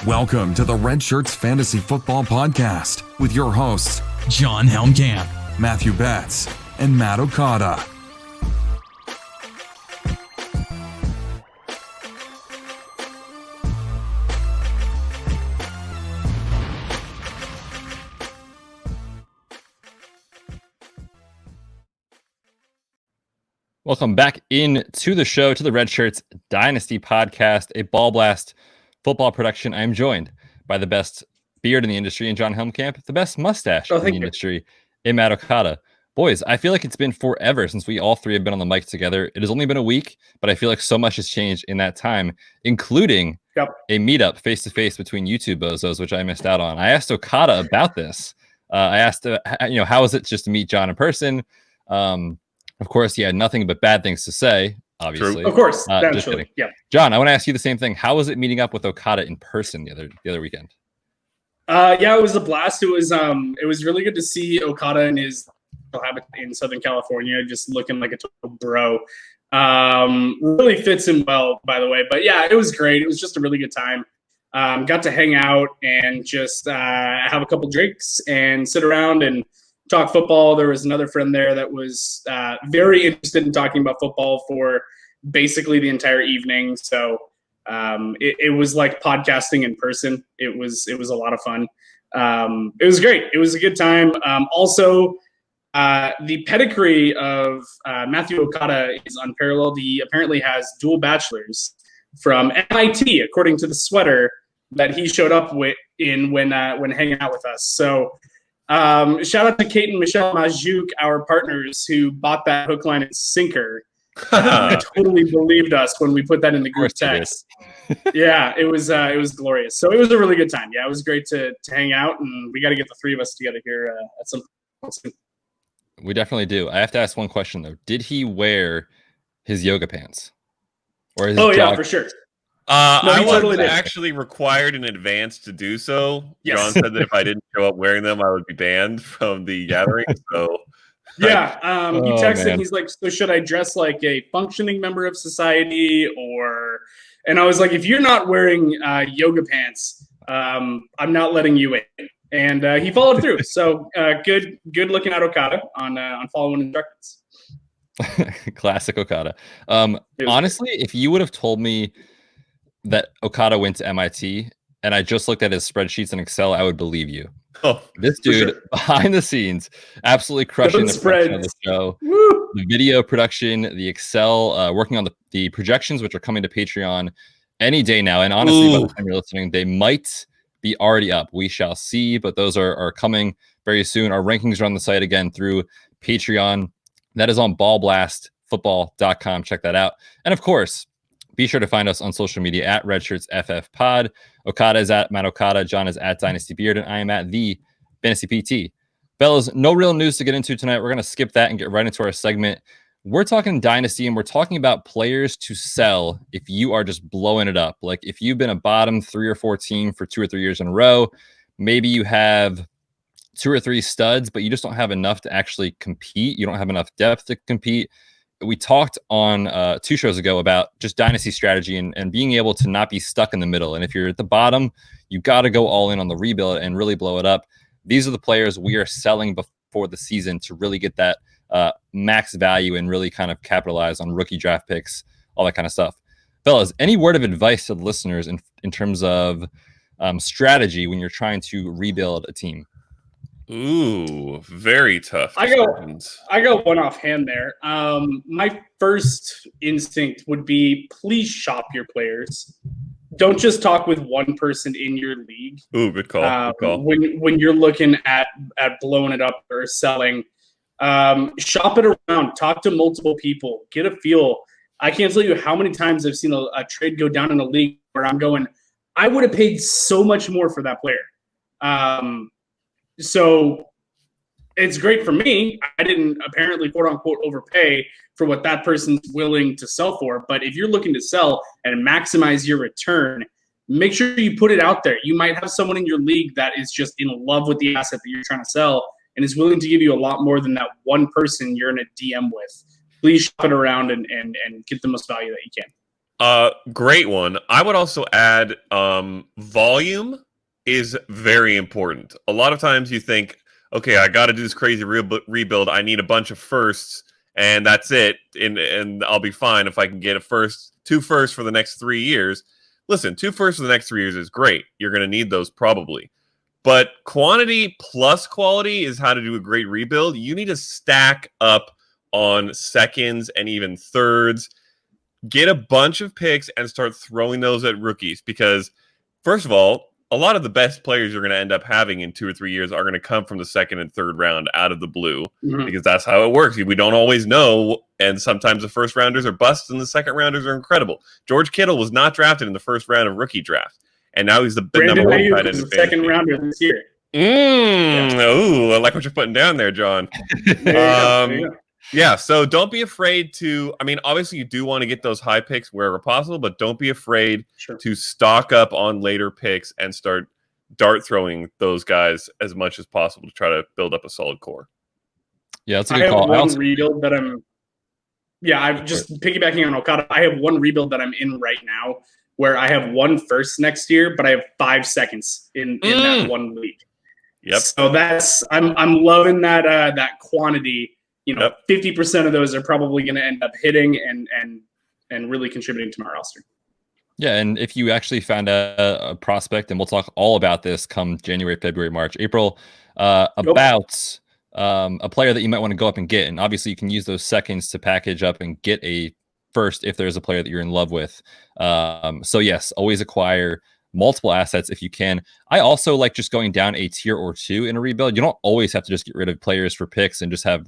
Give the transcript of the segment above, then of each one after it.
Welcome to the Redshirts Fantasy Football Podcast with your hosts, John Helmkamp, Matthew Betz, and Betz Okada. Welcome back into the show, to the Redshirts Dynasty podcast, a ball blast football production. I'm joined by the best beard in the industry in John Helmkamp, the best mustache in the industry in Betz Okada. Boys, I feel like it's been forever since we all three have been on the mic together. It has only been a week, but I feel like so much has changed in that time, including a meetup face-to-face between you two bozos, which I missed out on. I asked Okada about this. I asked, how is it just to meet John in person? Of course, he had nothing but bad things to say, obviously. True. Of course, just kidding. Yeah. John, I want to ask you the same thing. How was it meeting up with Okada in person the other weekend? Yeah, it was a blast. It was really good to see Okada in his habitat in Southern California, just looking like a total bro. Really fits him well, by the way. But yeah, it was great. It was just a really good time. Got to hang out and just have a couple drinks and sit around and talk football. There was another friend there that was very interested in talking about football for basically the entire evening. So it was like podcasting in person. It was a lot of fun. It was great. It was a good time. Also, the pedigree of Matthew Okada is unparalleled. He apparently has dual bachelors from MIT, according to the sweater that he showed up when hanging out with us. So shout out to Kate and Michelle Majuk, our partners, who bought that hook, line, and sinker. Totally believed us when we put that in the group text. Yeah, it was glorious. So it was a really good time. Yeah, it was great to hang out, and we got to get the three of us together here at some point soon. We definitely do. I have to ask one question though. Did he wear his yoga pants? Or his yeah, for sure. I was actually required in advance to do so. Yes. John said that if I didn't show up wearing them, I would be banned from the gathering. So, yeah, he texted. He's like, "So should I dress like a functioning member of society, or?" And I was like, "If you're not wearing yoga pants, I'm not letting you in." And he followed through. So good looking at Okada on following instructions. Classic Okada. Honestly, if you would have told me that Okada went to MIT and I just looked at his spreadsheets in Excel, I would believe you. Oh, this dude behind the scenes, absolutely crushing the production of the show. Woo! The video production, the Excel, working on the projections, which are coming to Patreon any day now. And honestly, by the time you're listening, they might be already up. We shall see, but those are coming very soon. Our rankings are on the site again through Patreon. That is on ballblastfootball.com. Check that out. And of course, be sure to find us on social media at RedshirtsFFPod. Okada is at Betz Okada. John is at Dynasty Beard, and I am at the Fantasy PT. Fellas, no real news to get into tonight. We're going to skip that and get right into our segment. We're talking Dynasty, and we're talking about players to sell if you are just blowing it up. Like if you've been a bottom 3 or 4 team for 2 or 3 years in a row, maybe you have 2 or 3 studs, but you just don't have enough to actually compete. You don't have enough depth to compete. We talked on 2 shows ago about just dynasty strategy and being able to not be stuck in the middle. And if you're at the bottom, you got to go all in on the rebuild and really blow it up. These are the players we are selling before the season to really get that max value and really kind of capitalize on rookie draft picks, all that kind of stuff. Fellas, any word of advice to the listeners in terms of strategy when you're trying to rebuild a team? Ooh, very tough. I go one offhand there. My first instinct would be please shop your players. Don't just talk with one person in your league. Ooh, good call. When you're looking at blowing it up or selling, shop it around. Talk to multiple people. Get a feel. I can't tell you how many times I've seen a trade go down in a league where I'm going, I would have paid so much more for that player. So it's great for me. I didn't apparently quote unquote overpay for what that person's willing to sell for. But if you're looking to sell and maximize your return, make sure you put it out there. You might have someone in your league that is just in love with the asset that you're trying to sell and is willing to give you a lot more than that one person you're in a DM with. Please shop it around and get the most value that you can. Great one. I would also add volume is very important. A lot of times you think, okay, I got to do this crazy rebuild. I need a bunch of firsts, and that's it. And I'll be fine if I can get two firsts for the next 3 years. Listen, 2 firsts for the next 3 years is great. You're going to need those probably. But quantity plus quality is how to do a great rebuild. You need to stack up on seconds and even thirds. Get a bunch of picks and start throwing those at rookies because, first of all, a lot of the best players you're going to end up having in 2 or 3 years are going to come from the second and third round out of the blue because that's how it works. We don't always know, and sometimes the first rounders are busts and the second rounders are incredible. George Kittle was not drafted in the first round of rookie draft, and now he's the number one tight end. Second rounder this year. Oh, I like what you're putting down there, John. Yeah, so don't be afraid to, I mean, obviously you do want to get those high picks wherever possible, but don't be afraid to stock up on later picks and start dart throwing those guys as much as possible to try to build up a solid core. Yeah, that's a good call. I have one rebuild that I'm just piggybacking on Okada. I have one rebuild that I'm in right now where I have 1 first next year, but I have 5 seconds in that 1 week. Yep. So I'm loving that quantity. 50% of those are probably going to end up hitting and really contributing to my roster. Yeah, and if you actually found a prospect, and we'll talk all about this come January, February, March, April, about a player that you might want to go up and get. And obviously you can use those seconds to package up and get a first if there's a player that you're in love with. So yes, always acquire multiple assets if you can. I also like just going down a tier or 2 in a rebuild. You don't always have to just get rid of players for picks and just have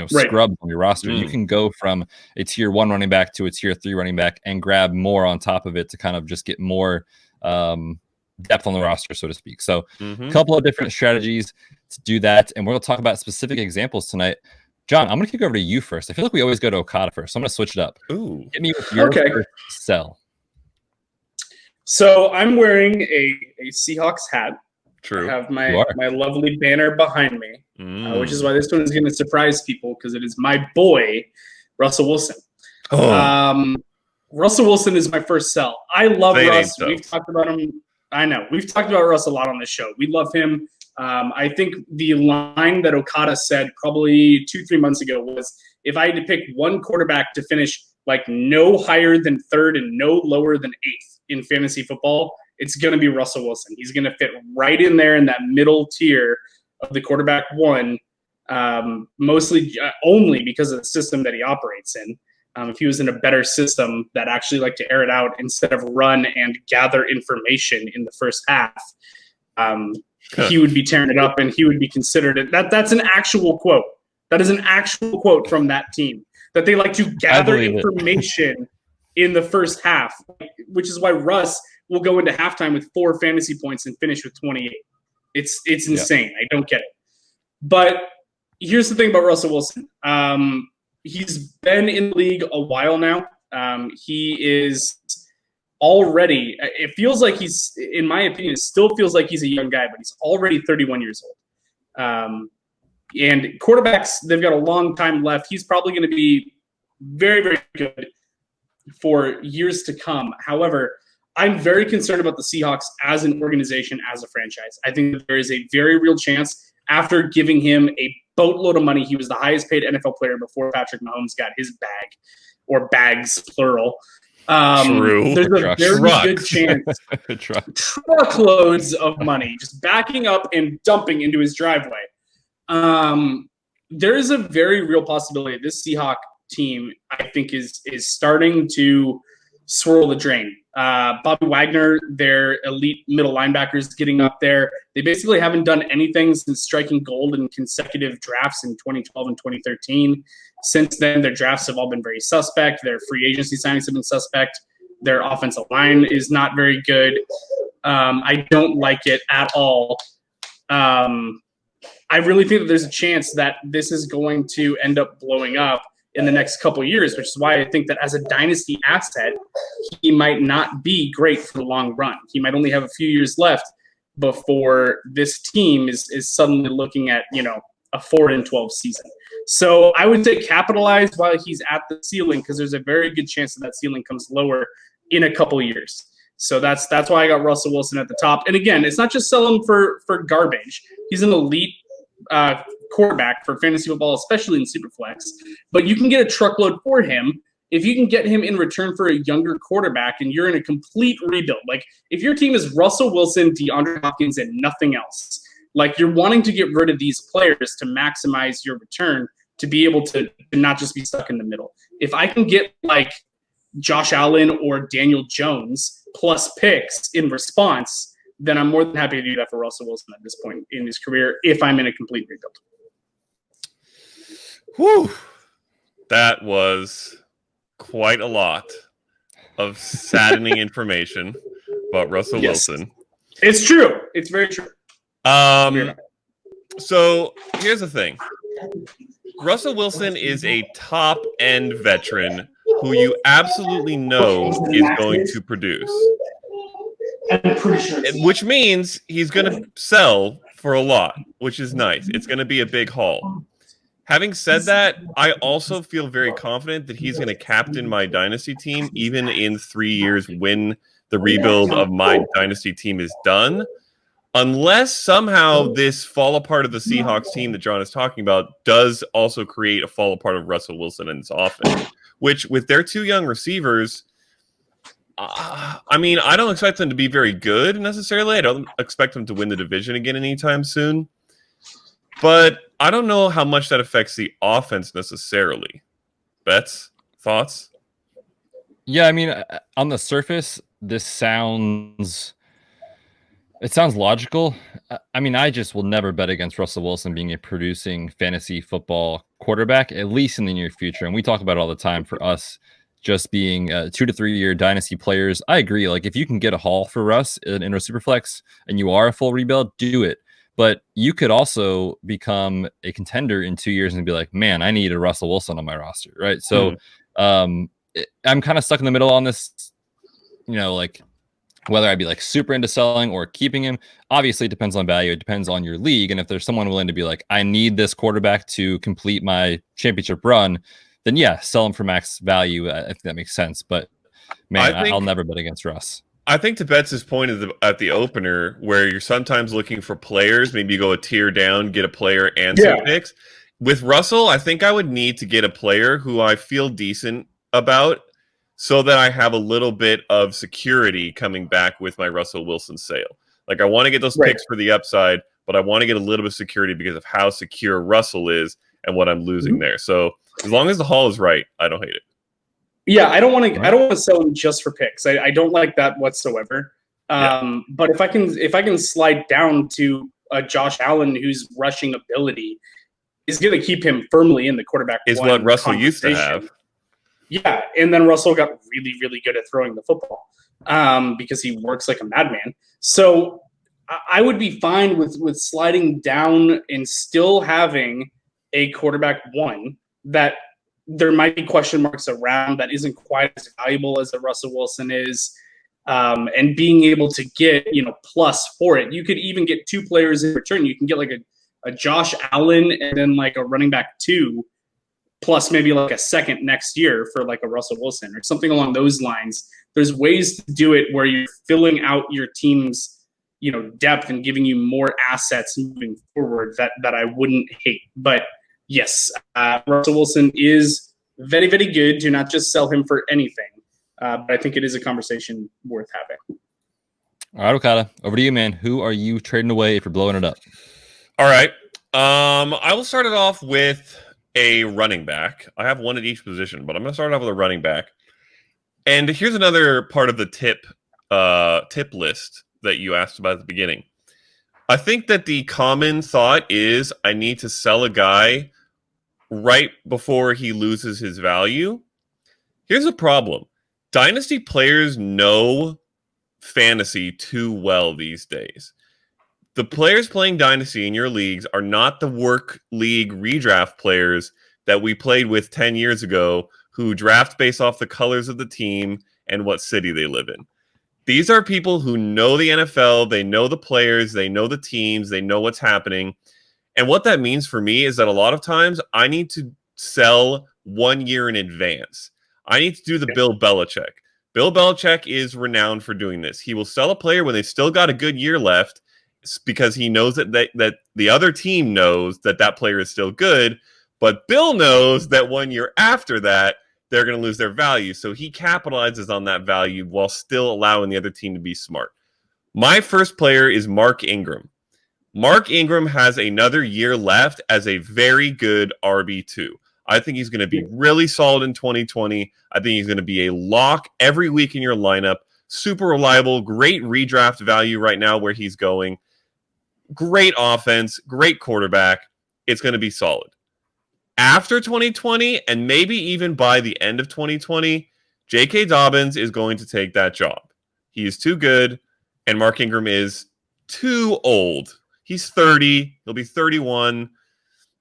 scrubs on your roster. You can go from a tier 1 running back to a tier 3 running back and grab more on top of it to kind of just get more depth on the roster, so to speak. So a couple of different strategies to do that. And we're going to talk about specific examples tonight. John, I'm going to kick over to you first. I feel like we always go to Okada first. So I'm going to switch it up. Ooh. Hit me with your first sell. So I'm wearing a Seahawks hat. True. I have my lovely banner behind me, which is why this one is going to surprise people because it is my boy, Russell Wilson. Russell Wilson is my first sell. I love Russ. We've talked about him. I know. We've talked about Russ a lot on this show. We love him. I think the line that Okada said probably 2-3 months ago was, if I had to pick one quarterback to finish like no higher than 3rd and no lower than 8th in fantasy football, it's going to be Russell Wilson. He's going to fit right in there in that middle tier of the quarterback 1, mostly only because of the system that he operates in. If he was in a better system that actually liked to air it out instead of run and gather information in the first half, he would be tearing it up and he would be considered. That's an actual quote. That is an actual quote from that team, that they like to gather information in the first half, which is why Russ will go into halftime with 4 fantasy points and finish with 28. It's insane. I don't get it. But here's the thing about Russell Wilson. He's been in the league a while now. He is already, it feels like he's, in my opinion, it still feels like he's a young guy, but he's already 31 years old. And quarterbacks, they've got a long time left. He's probably going to be very, very good for years to come. However, I'm very concerned about the Seahawks as an organization, as a franchise. I think that there is a very real chance, after giving him a boatload of money, he was the highest paid NFL player before Patrick Mahomes got his bag, or bags, plural. True. There's a very good chance. Truckloads of money just backing up and dumping into his driveway. There is a very real possibility this Seahawk team, I think, is starting to swirl the drain. Bobby Wagner, their elite middle linebackers, getting up there. They basically haven't done anything since striking gold in consecutive drafts in 2012 and 2013. Since then, their drafts have all been very suspect. Their free agency signings have been suspect. Their offensive line is not very good. I don't like it at all. I really think that there's a chance that this is going to end up blowing up in the next couple of years, which is why I think that as a dynasty asset, he might not be great for the long run. He might only have a few years left before this team is suddenly looking at, a 4-12 season. So I would say capitalize while he's at the ceiling, because there's a very good chance that ceiling comes lower in a couple years. So that's why I got Russell Wilson at the top. And again, it's not just selling for garbage. He's an elite quarterback for fantasy football, especially in Superflex. But you can get a truckload for him if you can get him in return for a younger quarterback and you're in a complete rebuild. Like, if your team is Russell Wilson, DeAndre Hopkins, and nothing else, like, you're wanting to get rid of these players to maximize your return, to be able to not just be stuck in the middle. If I can get like Josh Allen or Daniel Jones plus picks in response, then I'm more than happy to do that for Russell Wilson at this point in his career if I'm in a complete rebuild. Whew. That was quite a lot of saddening information about Russell Wilson. It's true. It's very true. So here's the thing. Russell Wilson is a top-end veteran who you absolutely know is going to produce. Which means he's going to sell for a lot, which is nice. It's going to be a big haul. Having said that, I also feel very confident that he's going to captain my Dynasty team even in 3 years when the rebuild of my Dynasty team is done. Unless somehow this fall apart of the Seahawks team that John is talking about does also create a fall apart of Russell Wilson and his offense, which with their two young receivers, I mean, I don't expect them to be very good necessarily. I don't expect them to win the division again anytime soon. But I don't know how much that affects the offense necessarily. Betz, thoughts? Yeah, I mean, on the surface, this sounds logical. I mean, I just will never bet against Russell Wilson being a producing fantasy football quarterback, at least in the near future. And we talk about it all the time for us just being 2 to 3 year dynasty players. I agree. Like, if you can get a haul for Russ in a Superflex and you are a full rebuild, do it. But you could also become a contender in 2 years and be like, man, I need a Russell Wilson on my roster, right? So I'm kind of stuck in the middle on this, like whether I'd be like super into selling or keeping him. Obviously, it depends on value. It depends on your league. And if there's someone willing to be like, I need this quarterback to complete my championship run, then yeah, sell him for max value. I think that makes sense. But man, I'll never bet against Russ. I think to Betz's point at the opener, where you're sometimes looking for players, maybe you go a tier down, get a player and some picks. With Russell, I think I would need to get a player who I feel decent about so that I have a little bit of security coming back with my Russell Wilson sale. Like, I want to get those picks for the upside, but I want to get a little bit of security because of how secure Russell is and what I'm losing there. So as long as the haul is right, I don't hate it. Yeah, I don't want to sell him just for picks. I don't like that whatsoever. But if I can slide down to a Josh Allen whose rushing ability is going to keep him firmly in the quarterback is what Russell used to have. Yeah, and then Russell got really, really good at throwing the football because he works like a madman. So I would be fine with sliding down and still having a quarterback one that there might be question marks around that isn't quite as valuable as a Russell Wilson is, and being able to get, plus for it. You could even get two players in return. You can get like a Josh Allen and then like a running back 2, plus maybe like a second next year for like a Russell Wilson or something along those lines. There's ways to do it where you're filling out your team's, depth and giving you more assets moving forward that I wouldn't hate. But yes, Russell Wilson is very, very good. Do not just sell him for anything. But I think it is a conversation worth having. All right, Okada, over to you, man. Who are you trading away if you're blowing it up? All right. I will start it off with a running back. I have one at each position, but I'm going to start off with a running back. And here's another part of the tip list that you asked about at the beginning. I think that the common thought is I need to sell a guy right before he loses his value. Here's a problem. Dynasty players know fantasy too well these days. The players playing Dynasty in your leagues are not the work league redraft players that we played with 10 years ago who draft based off the colors of the team and what city they live in. These are people who know the NFL, they know the players, they know the teams, they know what's happening. And what that means for me is that a lot of times I need to sell 1 year in advance. I need to do the Bill Belichick. Bill Belichick is renowned for doing this. He will sell a player when they've still got a good year left because he knows that the other team knows that player is still good, but Bill knows that 1 year after that, they're going to lose their value. So he capitalizes on that value while still allowing the other team to be smart. My first player is Mark Ingram. Mark Ingram has another year left as a very good RB2. I think he's going to be really solid in 2020. I think he's going to be a lock every week in your lineup. Super reliable, great redraft value right now where he's going. Great offense, great quarterback. It's going to be solid. After 2020, and maybe even by the end of 2020, J.K. Dobbins is going to take that job. He is too good, and Mark Ingram is too old. He's 30. He'll be 31.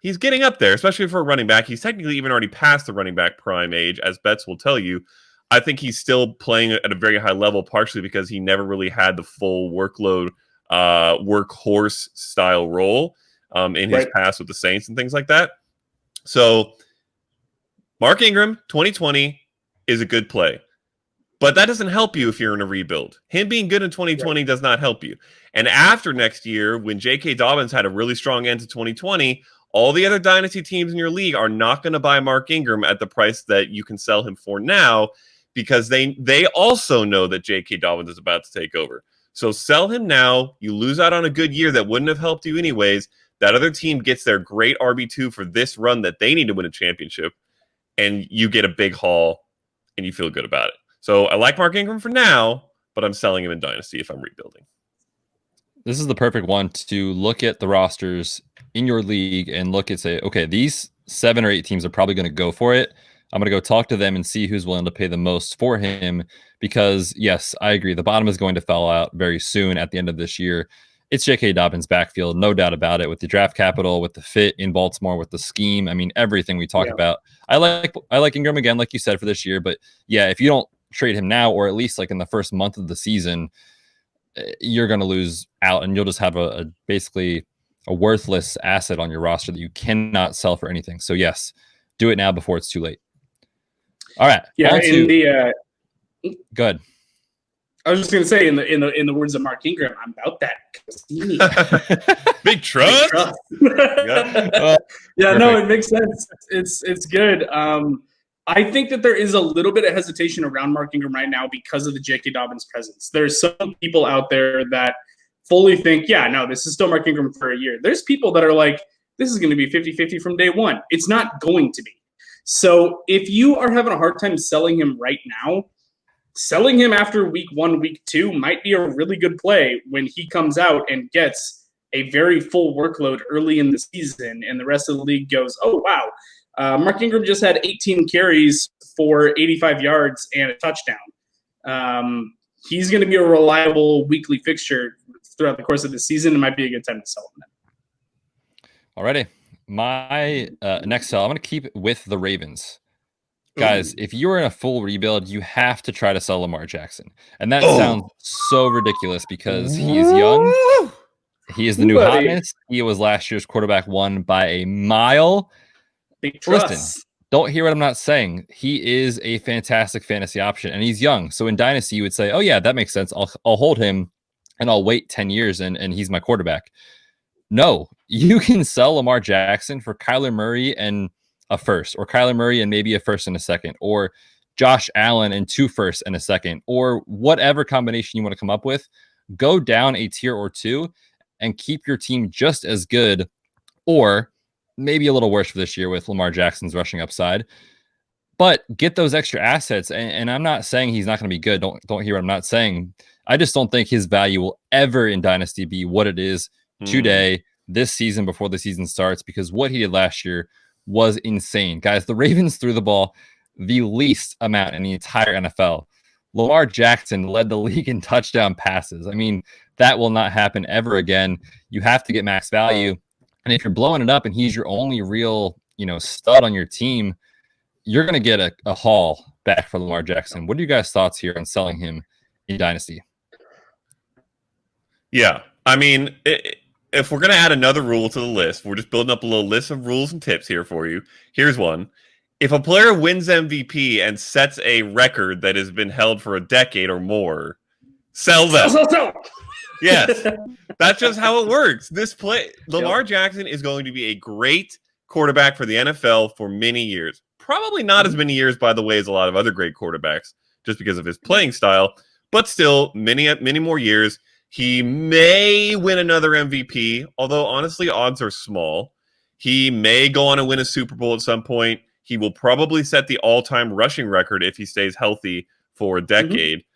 He's getting up there, especially for a running back. He's technically even already past the running back prime age, as Betz will tell you. I think he's still playing at a very high level, partially because he never really had the full workload, workhorse style role in his past with the Saints and things like that. So Mark Ingram, 2020, is a good play. But that doesn't help you if you're in a rebuild. Him being good in 2020 does not help you. And after next year, when J.K. Dobbins had a really strong end to 2020, all the other dynasty teams in your league are not going to buy Mark Ingram at the price that you can sell him for now because they also know that J.K. Dobbins is about to take over. So sell him now. You lose out on a good year that wouldn't have helped you anyways. That other team gets their great RB2 for this run that they need to win a championship, and you get a big haul, and you feel good about it. So I like Mark Ingram for now, but I'm selling him in Dynasty if I'm rebuilding. This is the perfect one to look at the rosters in your league and look and say, okay, these 7 or 8 teams are probably going to go for it. I'm going to go talk to them and see who's willing to pay the most for him because, yes, I agree. The bottom is going to fall out very soon at the end of this year. It's J.K. Dobbins' backfield, no doubt about it, with the draft capital, with the fit in Baltimore, with the scheme. I mean, everything we talk about. I like Ingram again, like you said, for this year. But, yeah, if you don't trade him now or at least like in the first month of the season, you're going to lose out and you'll just have basically a worthless asset on your roster that you cannot sell for anything. So, yes, do it now before it's too late. All right. Yeah, good. I was just gonna say, in the words of Mark Ingram, I'm about that. Big trust. Yeah, no, it makes sense. It's good. I think that there is a little bit of hesitation around Mark Ingram right now because of the J.K. Dobbins presence. There's some people out there that fully think, yeah, no, this is still Mark Ingram for a year. There's people that are like, this is going to be 50-50 from day one. It's not going to be. So if you are having a hard time selling him right now, selling him after week 1, week 2 might be a really good play when he comes out and gets a very full workload early in the season and the rest of the league goes, oh, wow, Mark Ingram just had 18 carries for 85 yards and a touchdown. He's going to be a reliable weekly fixture throughout the course of the season. It might be a good time to sell him then. Alrighty. My next sell, I'm going to keep it with the Ravens. Guys, if you're in a full rebuild, you have to try to sell Lamar Jackson. And that sounds so ridiculous because he is young. He is the new hotness. He was last year's quarterback 1 by a mile. Big trust. Listen, don't hear what I'm not saying. He is a fantastic fantasy option, and he's young. So in Dynasty, you would say, oh, yeah, that makes sense. I'll hold him, and I'll wait 10 years, and he's my quarterback. No, you can sell Lamar Jackson for Kyler Murray and a first, or Kyler Murray and maybe a first and a second, or Josh Allen and 2 firsts and a second, or whatever combination you want to come up with. Go down a tier or 2 and keep your team just as good, or maybe a little worse for this year with Lamar Jackson's rushing upside. But get those extra assets, and I'm not saying he's not going to be good. Don't hear what I'm not saying. I just don't think his value will ever in Dynasty be what it is today, this season, before the season starts, because what he did last year was insane. Guys, the Ravens threw the ball the least amount in the entire NFL. Lamar Jackson led the league in touchdown passes. I mean, that will not happen ever again. You have to get max value. And if you're blowing it up and he's your only real, stud on your team, you're going to get a haul back for Lamar Jackson. What are you guys' thoughts here on selling him in Dynasty? Yeah. I mean, if we're going to add another rule to the list, we're just building up a little list of rules and tips here for you. Here's one. If a player wins MVP and sets a record that has been held for a decade or more, sell them. Sell. Yes, that's just how it works. Lamar Jackson is going to be a great quarterback for the NFL for many years. Probably not as many years, by the way, as a lot of other great quarterbacks, just because of his playing style, but still many more years. He may win another MVP, although honestly, odds are small. He may go on and win a Super Bowl at some point. He will probably set the all-time rushing record if he stays healthy for a decade. Mm-hmm.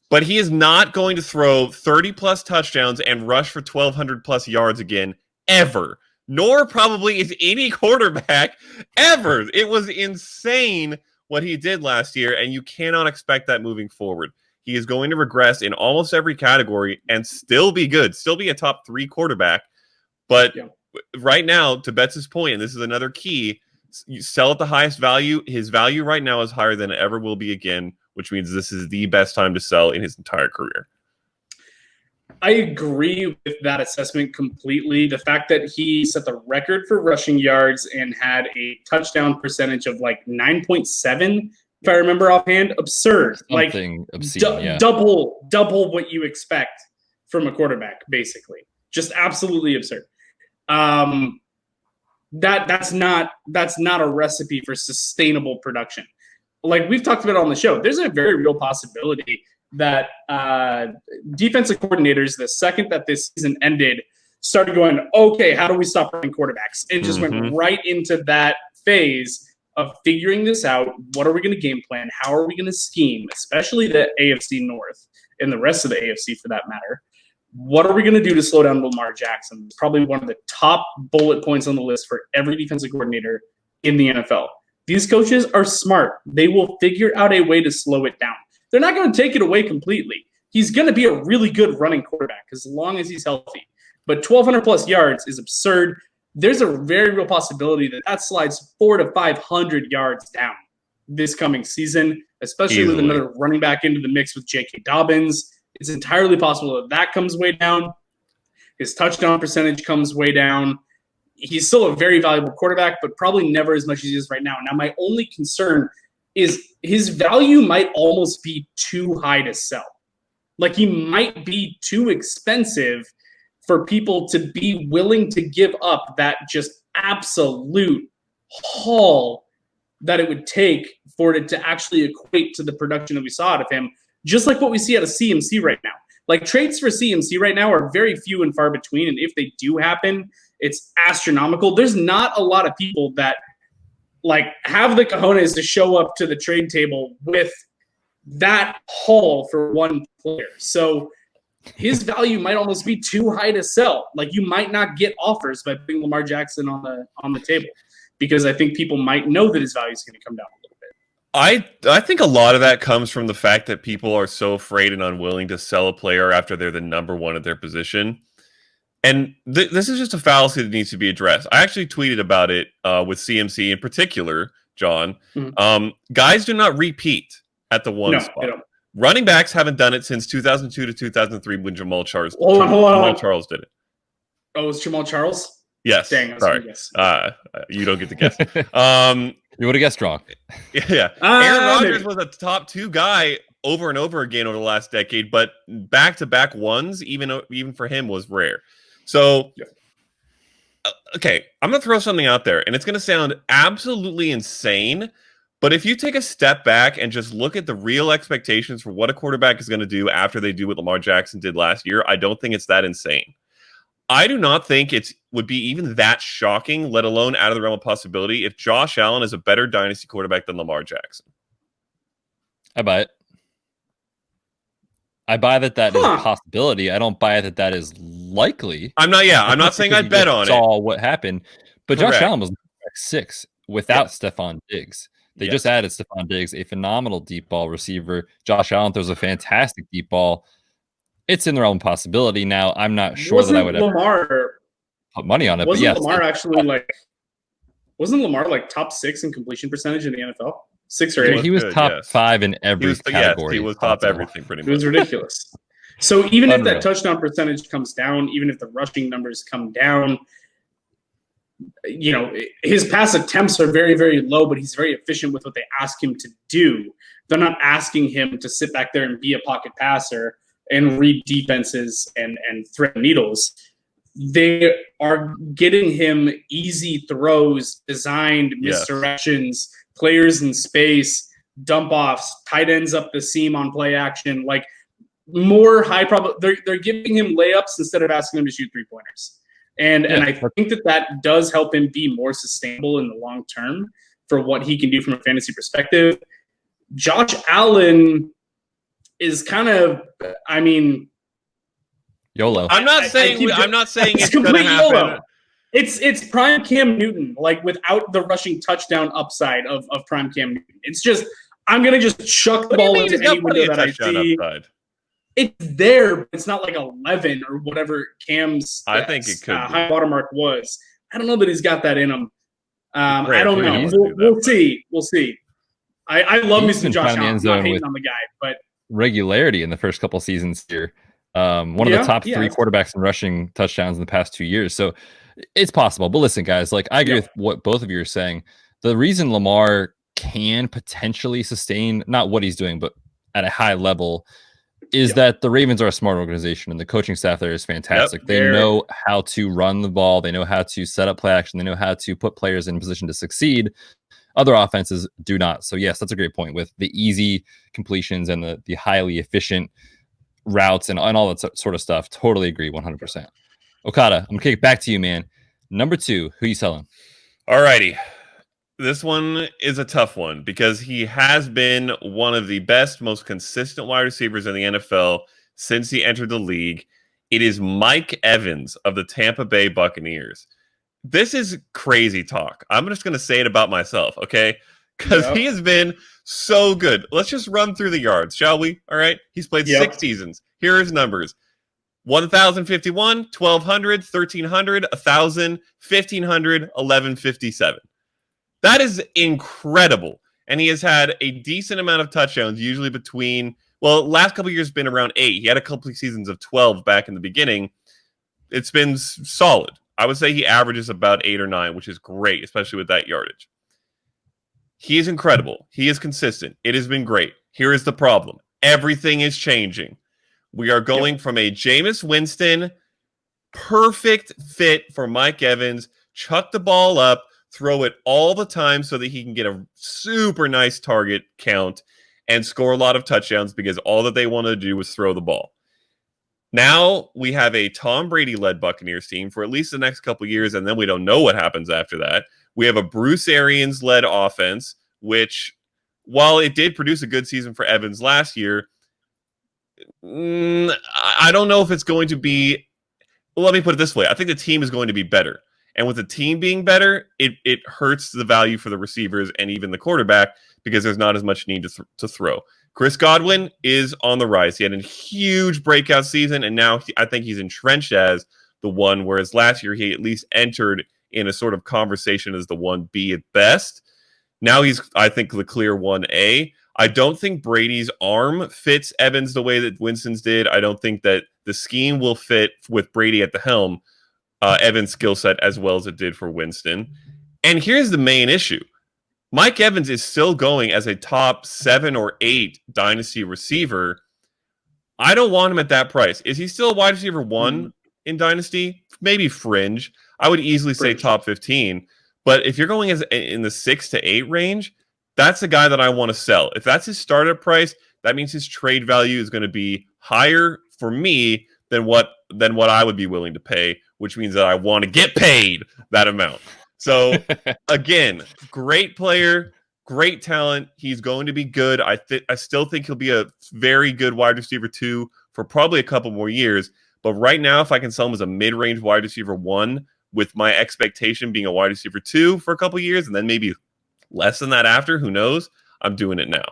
But he is not going to throw 30-plus touchdowns and rush for 1,200-plus yards again, ever. Nor probably is any quarterback ever. It was insane what he did last year, and you cannot expect that moving forward. He is going to regress in almost every category and still be good, still be a top 3 quarterback. But right now, to Betts' point, and this is another key, you sell at the highest value. His value right now is higher than it ever will be again, which means this is the best time to sell in his entire career. I agree with that assessment completely. The fact that he set the record for rushing yards and had a touchdown percentage of like 9.7, if I remember offhand, absurd. Something like obscene, double what you expect from a quarterback, basically. Just absolutely absurd. That's not a recipe for sustainable production. Like we've talked about on the show, there's a very real possibility that defensive coordinators, the second that this season ended, started going, okay, how do we stop running quarterbacks? And just went right into that phase of figuring this out. What are we going to game plan? How are we going to scheme, especially the AFC North and the rest of the AFC for that matter? What are we going to do to slow down Lamar Jackson? It's probably one of the top bullet points on the list for every defensive coordinator in the NFL. These coaches are smart. They will figure out a way to slow it down. They're not going to take it away completely. He's going to be a really good running quarterback as long as he's healthy. But 1,200-plus yards is absurd. There's a very real possibility that slides 400 to 500 yards down this coming season, especially with another running back into the mix with J.K. Dobbins. It's entirely possible that comes way down. His touchdown percentage comes way down. He's still a very valuable quarterback, but probably never as much as he is right now. Now, my only concern is his value might almost be too high to sell. Like he might be too expensive for people to be willing to give up that just absolute haul that it would take for it to actually equate to the production that we saw out of him, just like what we see out of CMC right now. Like trades for CMC right now are very few and far between, and if they do happen, it's astronomical. There's not a lot of people that like have the cojones to show up to the trade table with that haul for one player. So his value might almost be too high to sell. Like you might not get offers by putting Lamar Jackson on the table, because I think people might know that his value is going to come down a little bit. I think a lot of that comes from the fact that people are so afraid and unwilling to sell a player after they're the number one at their position. And this is just a fallacy that needs to be addressed. I actually tweeted about it with CMC in particular, John. Guys do not repeat at the one spot. They don't. Running backs haven't done it since 2002 to 2003 when Jamal Charles Charles did it. Oh, it was Jamal Charles? Yes. Dang, I was sorry. Guess. You don't get to guess. You would have guessed wrong. Yeah. Aaron Rodgers was a top 2 guy over and over again over the last decade, but back-to-back ones, even for him, was rare. So, okay, I'm going to throw something out there, and it's going to sound absolutely insane, but if you take a step back and just look at the real expectations for what a quarterback is going to do after they do what Lamar Jackson did last year, I don't think it's that insane. I do not think it would be even that shocking, let alone out of the realm of possibility, if Josh Allen is a better dynasty quarterback than Lamar Jackson. I buy it. I buy that is a possibility. I don't buy that is likely. I'm not saying I'd bet on it. Saw what happened. But Correct. Josh Allen was 6 without Stephon Diggs. They just added Stephon Diggs, a phenomenal deep ball receiver. Josh Allen throws a fantastic deep ball. It's in the realm of possibility. Now, I'm not sure that I would ever put money on it. Wasn't Lamar like top 6 in completion percentage in the NFL? 6 or 8? He was top 5 in every category. Yes, he was top everything pretty much. It was ridiculous. So even if Unreal. that touchdown percentage comes down, even if the rushing numbers come down, his pass attempts are very, very low, but he's very efficient with what they ask him to do. They're not asking him to sit back there and be a pocket passer and read defenses and thread needles. They are getting him easy throws, designed misdirections, players in space, dump offs, tight ends up the seam on play action, like more high probability. They're giving him layups instead of asking him to shoot 3-pointers. And I think that does help him be more sustainable in the long term for what he can do from a fantasy perspective. Josh Allen is kind of, YOLO. I'm not saying it's going to happen. YOLO. It's prime Cam Newton, like without the rushing touchdown upside of prime Cam Newton. It's just, I'm going to just chuck the ball into any window that I see. Upside. It's there, but it's not like 11 or whatever Cam's I think it could high watermark was. I don't know that he's got that in him. I don't know. We'll see. We'll see. I love me some Josh Allen. I'm not hating on the guy, but regularity in the first couple seasons here. One of the top 3 quarterbacks in rushing touchdowns in the past 2 years. So it's possible. But listen, guys, like I agree with what both of you are saying. The reason Lamar can potentially sustain not what he's doing, but at a high level, is that the Ravens are a smart organization and the coaching staff there is fantastic. They know how to run the ball. They know how to set up play action. They know how to put players in position to succeed. Other offenses do not. So yes, that's a great point with the easy completions and the highly efficient routes and all that sort of stuff. Totally agree 100%. Okada, I'm going to kick it back to you, man. Number 2, who are you selling? All righty. This one is a tough one because he has been one of the best, most consistent wide receivers in the NFL since he entered the league. It is Mike Evans of the Tampa Bay Buccaneers. This is crazy talk. I'm just going to say it about myself, okay? Because he has been so good. Let's just run through the yards, shall we? All right. He's played 6 seasons. Here are his numbers. 1,051, 1,200, 1,300, 1,000, 1,500, 1,157. That is incredible. And he has had a decent amount of touchdowns, usually last couple of years been around 8. He had a couple of seasons of 12 back in the beginning. It's been solid. I would say he averages about 8 or 9, which is great, especially with that yardage. He is incredible. He is consistent. It has been great. Here is the problem. Everything is changing. We are going from a Jameis Winston, perfect fit for Mike Evans, chuck the ball up, throw it all the time so that he can get a super nice target count and score a lot of touchdowns because all that they want to do is throw the ball. Now we have a Tom Brady-led Buccaneers team for at least the next couple of years, and then we don't know what happens after that. We have a Bruce Arians-led offense, which, while it did produce a good season for Evans last year, I don't know if it's going to be... Well, let me put it this way. I think the team is going to be better. And with the team being better, it hurts the value for the receivers and even the quarterback because there's not as much need to throw. Chris Godwin is on the rise. He had a huge breakout season, and now I think he's entrenched as the one, whereas last year he at least entered in a sort of conversation as the 1B at best. Now he's, I think, the clear 1A. I don't think Brady's arm fits Evans the way that Winston's did. I don't think that the scheme will fit with Brady at the helm. Evans' skill set as well as it did for Winston. And here's the main issue. Mike Evans is still going as a top 7 or 8 dynasty receiver. I don't want him at that price. Is he still a wide receiver 1 in dynasty? Maybe fringe. I would easily say top 15. But if you're going in the 6 to 8 range, that's a guy that I want to sell. If that's his startup price, that means his trade value is going to be higher for me than what I would be willing to pay, which means that I want to get paid that amount. So, again, great player, great talent. He's going to be good. I still think he'll be a very good wide receiver 2 for probably a couple more years. But right now, if I can sell him as a mid-range wide receiver 1 with my expectation being a wide receiver 2 for a couple years and then maybe less than that after, who knows? I'm doing it now.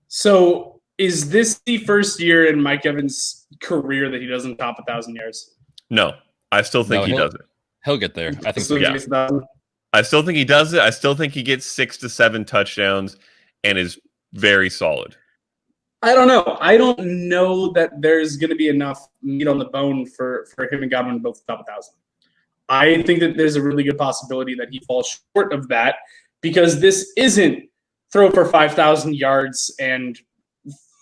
So is this the first year in Mike Evans' career that he doesn't top 1,000 yards? No, I still think he does it. He'll get there. I think so. Yeah. I still think he does it. I still think he gets 6 to 7 touchdowns and is very solid. I don't know. I don't know that there's going to be enough meat on the bone for him and Godwin to both top 1,000. I think that there's a really good possibility that he falls short of that because this isn't throw for 5,000 yards and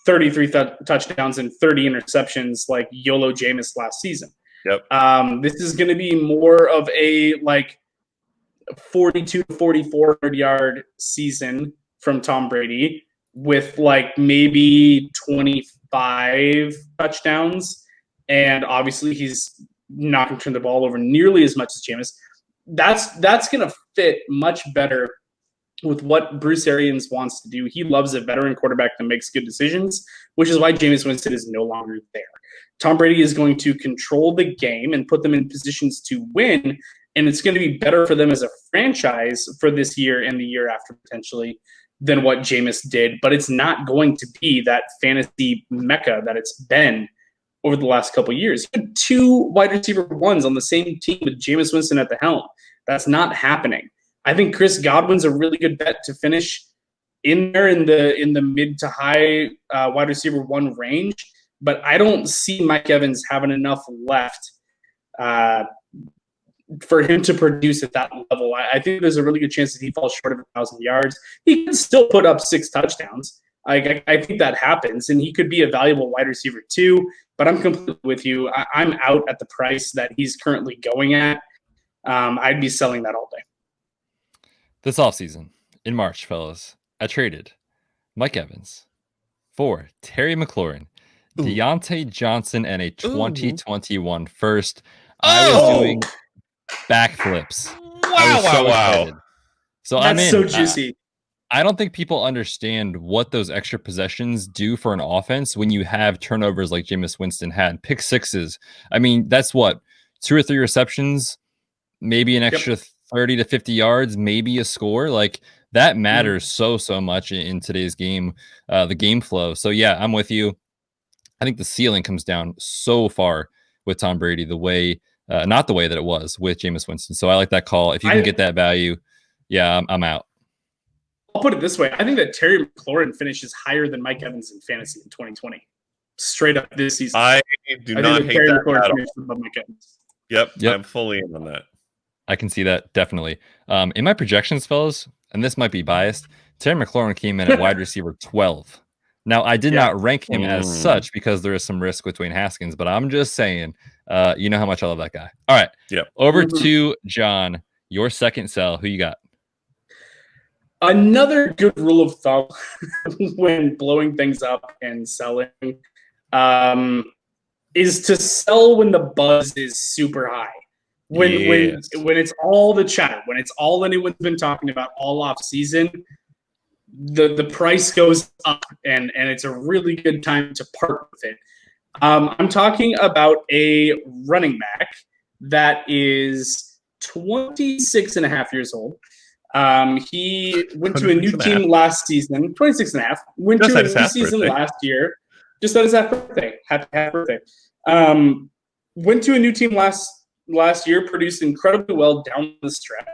33 touchdowns and 30 interceptions like YOLO Jameis last season. Yep. This is going to be more of a like 42 to 4,400 yard season from Tom Brady with like maybe 25 touchdowns. And obviously he's not going to turn the ball over nearly as much as Jameis. That's going to fit much better with what Bruce Arians wants to do. He loves a veteran quarterback that makes good decisions, which is why Jameis Winston is no longer there. Tom Brady is going to control the game and put them in positions to win, and it's going to be better for them as a franchise for this year and the year after potentially than what Jameis did, but it's not going to be that fantasy mecca that it's been over the last couple of years. You had 2 wide receiver ones on the same team with Jameis Winston at the helm. That's not happening. I think Chris Godwin's a really good bet to finish in there in the mid to high wide receiver 1 range, but I don't see Mike Evans having enough left for him to produce at that level. I think there's a really good chance that he falls short of 1,000 yards. He can still put up 6 touchdowns. I think that happens, and he could be a valuable wide receiver too, but I'm completely with you. I'm out at the price that he's currently going at. I'd be selling that all day. This offseason, in March, fellas, I traded Mike Evans for Terry McLaurin, Deontay Johnson, and a 2021 first. I was doing backflips. Wow. So That's I'm in. so juicy. I don't think people understand what those extra possessions do for an offense when you have turnovers like Jameis Winston had, pick sixes. I mean, that's what, 2 or 3 receptions, maybe an extra 30 to 50 yards, maybe a score. Like that matters so much in today's game, the game flow. So yeah, I'm with you. I think the ceiling comes down so far with Tom Brady, the way, not the way that it was with Jameis Winston. So I like that call. If you can get that value, yeah, I'm out. I'll put it this way. I think that Terry McLaurin finishes higher than Mike Evans in fantasy in 2020. Straight up this season. I do not hate that at all. Mike Evans. Yep, I'm fully in on that. I can see that, definitely. In my projections, fellas, and this might be biased, Terry McLaurin came in at wide receiver 12. Now, I did not rank him as such because there is some risk with Dwayne Haskins, but I'm just saying, you know how much I love that guy. All right. Over to John, your second sell. Who you got? Another good rule of thumb when blowing things up and selling is to sell when the buzz is super high. When it's all the chatter, when it's all anyone's been talking about all off season, the price goes up and it's a really good time to part with it. I'm talking about a running back that is 26 and a half years old. He went to a new team last season, 26 and a half, went to a new season last year, just at his half birthday. Happy birthday. Went to a new team last year, produced incredibly well down the stretch.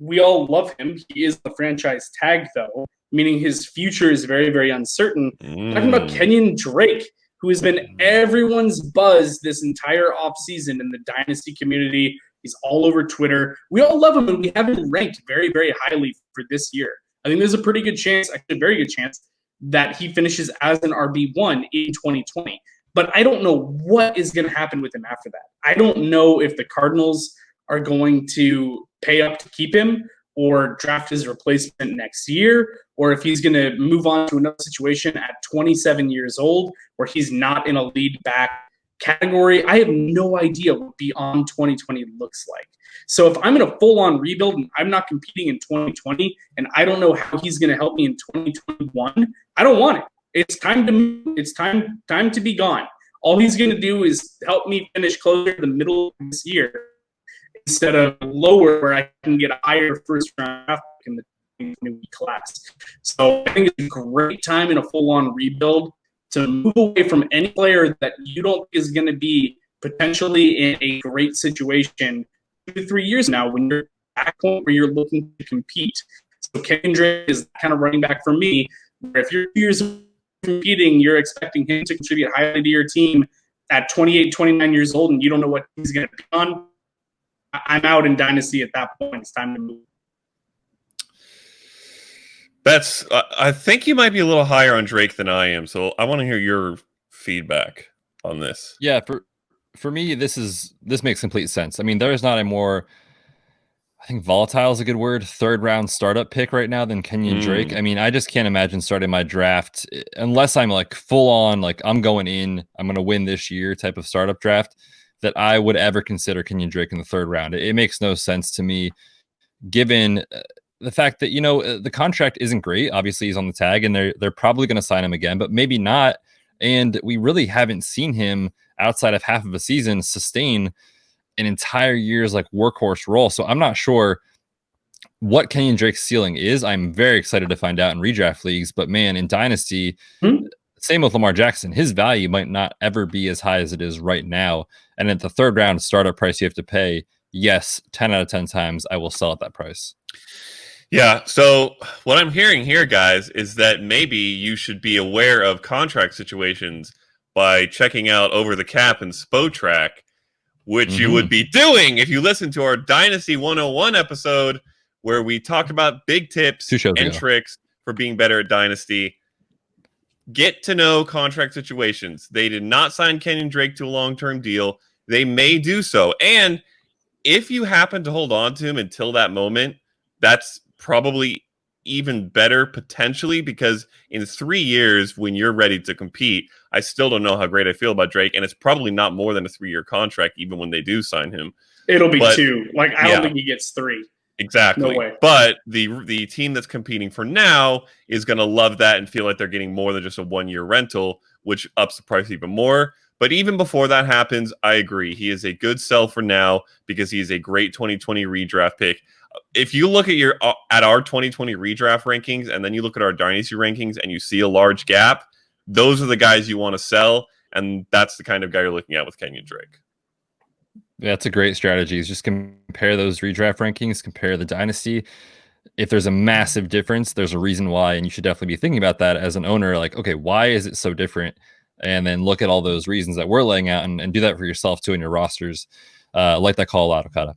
We all love him. He is the franchise tag, though, meaning his future is very, very uncertain. Talking about Kenyon Drake, who has been everyone's buzz this entire offseason in the Dynasty community. He's all over Twitter. We all love him, and we have him ranked very, very highly for this year. I think there's a pretty good chance, actually a very good chance, that he finishes as an RB1 in 2020. But I don't know what is going to happen with him after that. I don't know if the Cardinals are going to pay up to keep him or draft his replacement next year, or if he's going to move on to another situation at 27 years old where he's not in a lead back category. I have no idea what beyond 2020 looks like. So if I'm in a full-on rebuild and I'm not competing in 2020 and I don't know how he's going to help me in 2021, I don't want it. It's time to be gone. All he's going to do is help me finish closer to the middle of this year instead of lower where I can get a higher first-round draft pick in the 2020 class. So I think it's a great time in a full-on rebuild to move away from any player that you don't think is going to be potentially in a great situation 2 to 3 years now when you're at a point where you're looking to compete. So Kenyon Drake is the kind of running back for me, where if you're 2 years competing, you're expecting him to contribute highly to your team at 28, 29 years old, and you don't know what he's going to be on. I'm out in Dynasty at that point. It's time to move. Betz, I think you might be a little higher on Drake than I am, so I want to hear your feedback on this. Yeah, for me, this makes complete sense. I mean, there is not a more, I think volatile is a good word, third round startup pick right now than Kenyon Drake. I mean, I just can't imagine starting my draft unless I'm like full on, like I'm going to win this year type of startup draft, that I would ever consider Kenyon Drake in the third round. It makes no sense to me, given the fact that, the contract isn't great. Obviously, he's on the tag, and they're probably going to sign him again, but maybe not. And we really haven't seen him outside of half of a season sustain an entire year's like workhorse role. So I'm not sure what Kenyon Drake's ceiling is. I'm very excited to find out in redraft leagues, but man, in Dynasty, same with Lamar Jackson, his value might not ever be as high as it is right now. And at the third round startup price you have to pay, yes, 10 out of 10 times I will sell at that price. Yeah, so what I'm hearing here, guys, is that maybe you should be aware of contract situations by checking out Over the Cap and Spotrac, which you would be doing if you listen to our Dynasty 101 episode, where we talked about big tips and tricks for being better at Dynasty. Get to know contract situations. They did not sign Kenyon Drake to a long-term deal. They may do so. And if you happen to hold on to him until that moment, that's probably even better potentially, because in 3 years, when you're ready to compete, I still don't know how great I feel about Drake, and it's probably not more than a 3-year contract, even when they do sign him. It'll be 2. Like, I don't think he gets 3. Exactly. No way. But the team that's competing for now is going to love that and feel like they're getting more than just a 1-year rental, which ups the price even more. But even before that happens, I agree. He is a good sell for now because he is a great 2020 redraft pick. If you look at our 2020 redraft rankings, and then you look at our Dynasty rankings and you see a large gap, those are the guys you want to sell, and that's the kind of guy you're looking at with Kenyon Drake. Yeah, that's a great strategy. Is just compare those redraft rankings, compare the Dynasty. If there's a massive difference, there's a reason why, and you should definitely be thinking about that as an owner. Like, okay, why is it so different? And then look at all those reasons that we're laying out, and do that for yourself too in your rosters. Like that call a lot, Okada.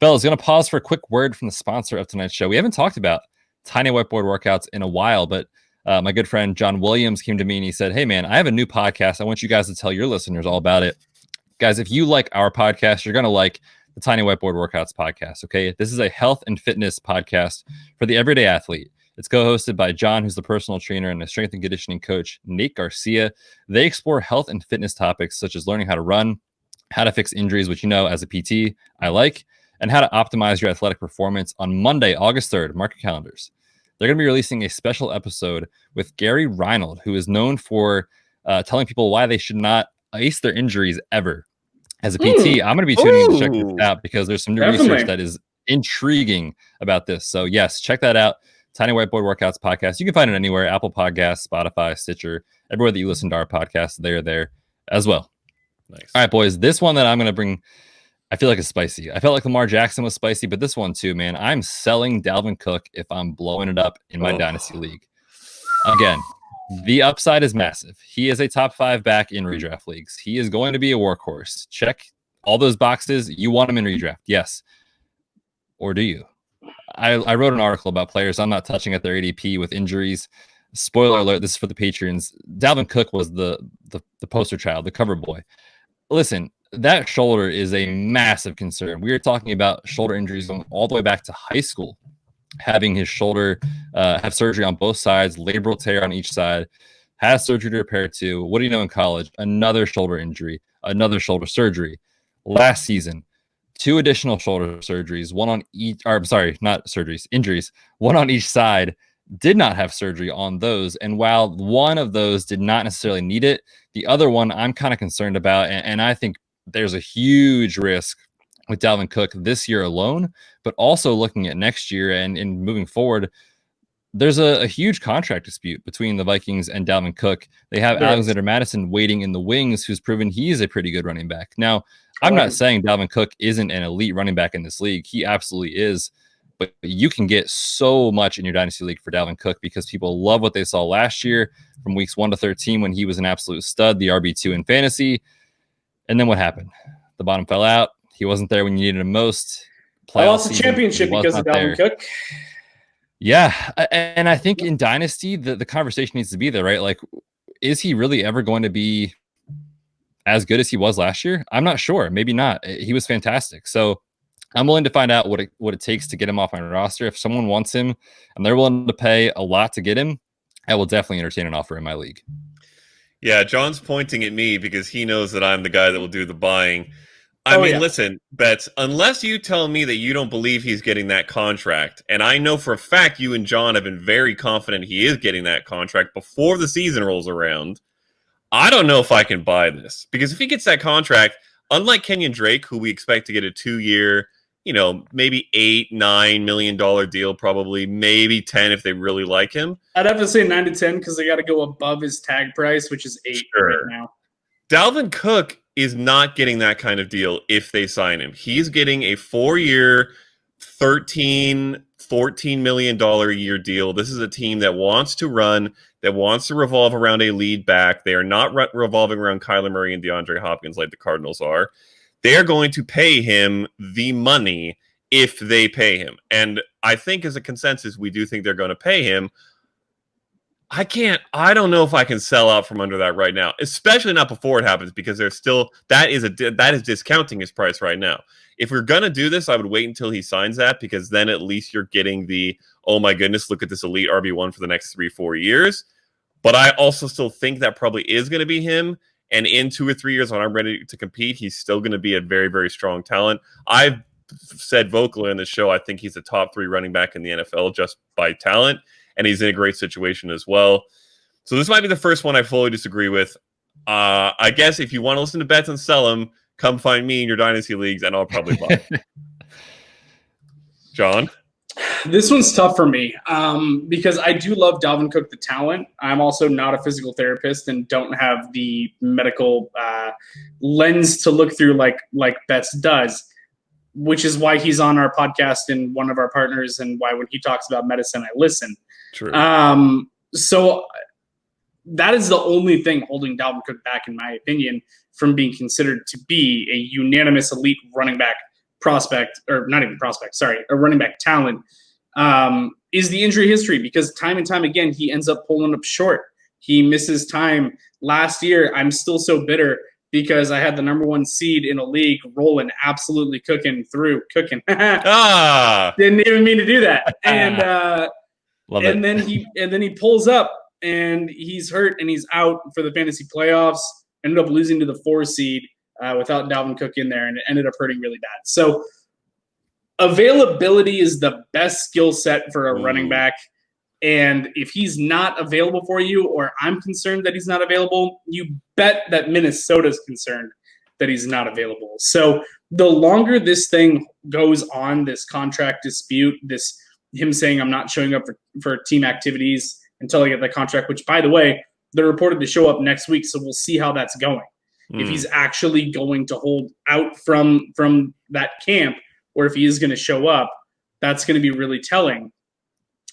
Fellas, going to pause for a quick word from the sponsor of tonight's show. We haven't talked about tiny whiteboard workouts in a while, but my good friend John Williams came to me and he said, "Hey man, I have a new podcast. I want you guys to tell your listeners all about it." Guys, if you like our podcast, you're going to like the Tiny Whiteboard Workouts podcast, okay? This is a health and fitness podcast for the everyday athlete. It's co-hosted by John, who's the personal trainer, and a strength and conditioning coach, Nate Garcia. They explore health and fitness topics such as learning how to run, how to fix injuries, which as a PT, I like, and how to optimize your athletic performance. On Monday, August 3rd, mark your calendars. They're going to be releasing a special episode with Gary Reinold, who is known for telling people why they should not ice their injuries ever. As a PT, I'm going to be tuning in to check this out because there's some new research that is intriguing about this. So yes, check that out. Tiny Whiteboard Workouts podcast. You can find it anywhere: Apple Podcasts, Spotify, Stitcher, everywhere that you listen to our podcast. They're there as well. Nice. All right, boys. This one that I'm going to bring, I feel like it's spicy. I felt like Lamar Jackson was spicy, but this one too, man. I'm selling Dalvin Cook if I'm blowing it up in my Dynasty League. Again, the upside is massive. He is a top 5 back in redraft leagues. He is going to be a workhorse. Check all those boxes. You want him in redraft, yes. Or do you? I wrote an article about players I'm not touching at their ADP with injuries. Spoiler alert, this is for the Patreons. Dalvin Cook was the poster child, the cover boy. Listen, that shoulder is a massive concern. We are talking about shoulder injuries going all the way back to high school. Having his shoulder have surgery on both sides, labral tear on each side, has surgery to repair too. What do you know in college? Another shoulder injury, another shoulder surgery. Last season, 2 additional shoulder surgeries, one on each, or I'm sorry, not surgeries, injuries, one on each side. Did not have surgery on those. And while one of those did not necessarily need it, the other one I'm kind of concerned about. And I think there's a huge risk with Dalvin Cook this year alone, but also looking at next year and moving forward. There's a huge contract dispute between the Vikings and Dalvin Cook. They have Alexander Madison waiting in the wings, who's proven he's a pretty good running back. Now, I'm not saying Dalvin Cook isn't an elite running back in this league. He absolutely is. but you can get so much in your Dynasty League for Dalvin Cook because people love what they saw last year from weeks 1 to 13 when he was an absolute stud, the RB2 in fantasy. And then what happened? The bottom fell out. He wasn't there when you needed him most. I lost the championship because of Dalvin Cook. Yeah, and I think in Dynasty, the conversation needs to be there, right? Like, is he really ever going to be as good as he was last year? I'm not sure. Maybe not. He was fantastic. So I'm willing to find out what it takes to get him off my roster. If someone wants him and they're willing to pay a lot to get him, I will definitely entertain an offer in my league. Yeah, John's pointing at me because he knows that I'm the guy that will do the buying. I mean, listen, Betz, unless you tell me that you don't believe he's getting that contract, and I know for a fact you and John have been very confident he is getting that contract before the season rolls around, I don't know if I can buy this. Because if he gets that contract, unlike Kenyon Drake, who we expect to get a 2-year, maybe $8-9 million deal, probably, maybe 10 if they really like him. I'd have to say 9 to 10 because they got to go above his tag price, which is 8 right now. Dalvin Cook is not getting that kind of deal if they sign him. He's getting a 4-year, $14 million a year deal. This is a team that wants to run, that wants to revolve around a lead back. They are not revolving around Kyler Murray and DeAndre Hopkins like the Cardinals are. They are going to pay him the money if they pay him. And I think as a consensus, we do think they're going to pay him. I don't know if I can sell out from under that right now, especially not before it happens, because there's still, that is discounting his price right now. If we're going to do this, I would wait until he signs that, because then at least you're getting the, oh my goodness, look at this elite RB1 for the next 3-4 years. But I also still think that probably is going to be him. And in 2 or 3 years when I'm ready to compete, he's still going to be a very, very strong talent. I've said vocally on the show, I think he's a top 3 running back in the NFL just by talent. And he's in a great situation as well. So this might be the first one I fully disagree with. I guess if you want to listen to Betz and sell him, come find me in your Dynasty leagues, and I'll probably buy it. John? This one's tough for me because I do love Dalvin Cook, the talent. I'm also not a physical therapist and don't have the medical lens to look through like Betz does, which is why he's on our podcast and one of our partners, and why when he talks about medicine, I listen. True. So that is the only thing holding Dalvin Cook back, in my opinion, from being considered to be a unanimous elite running back prospect, or not even prospect, sorry, a running back talent, is the injury history, because time and time again, he ends up pulling up short. He misses time. Last year, I'm still so bitter because I had the number 1 seed in a league rolling, absolutely cooking. Didn't even mean to do that. And, Love and it. then he pulls up and he's hurt and he's out for the fantasy playoffs. Ended up losing to the 4 seed without Dalvin Cook in there, and it ended up hurting really bad. So availability is the best skill set for a running back. And if he's not available for you, or I'm concerned that he's not available, you bet that Minnesota's concerned that he's not available. So the longer this thing goes on, this contract dispute, this him saying I'm not showing up for team activities until I get the contract, which, by the way, they're reported to show up next week, so we'll see how that's going. If he's actually going to hold out from that camp, or if he is going to show up, that's going to be really telling.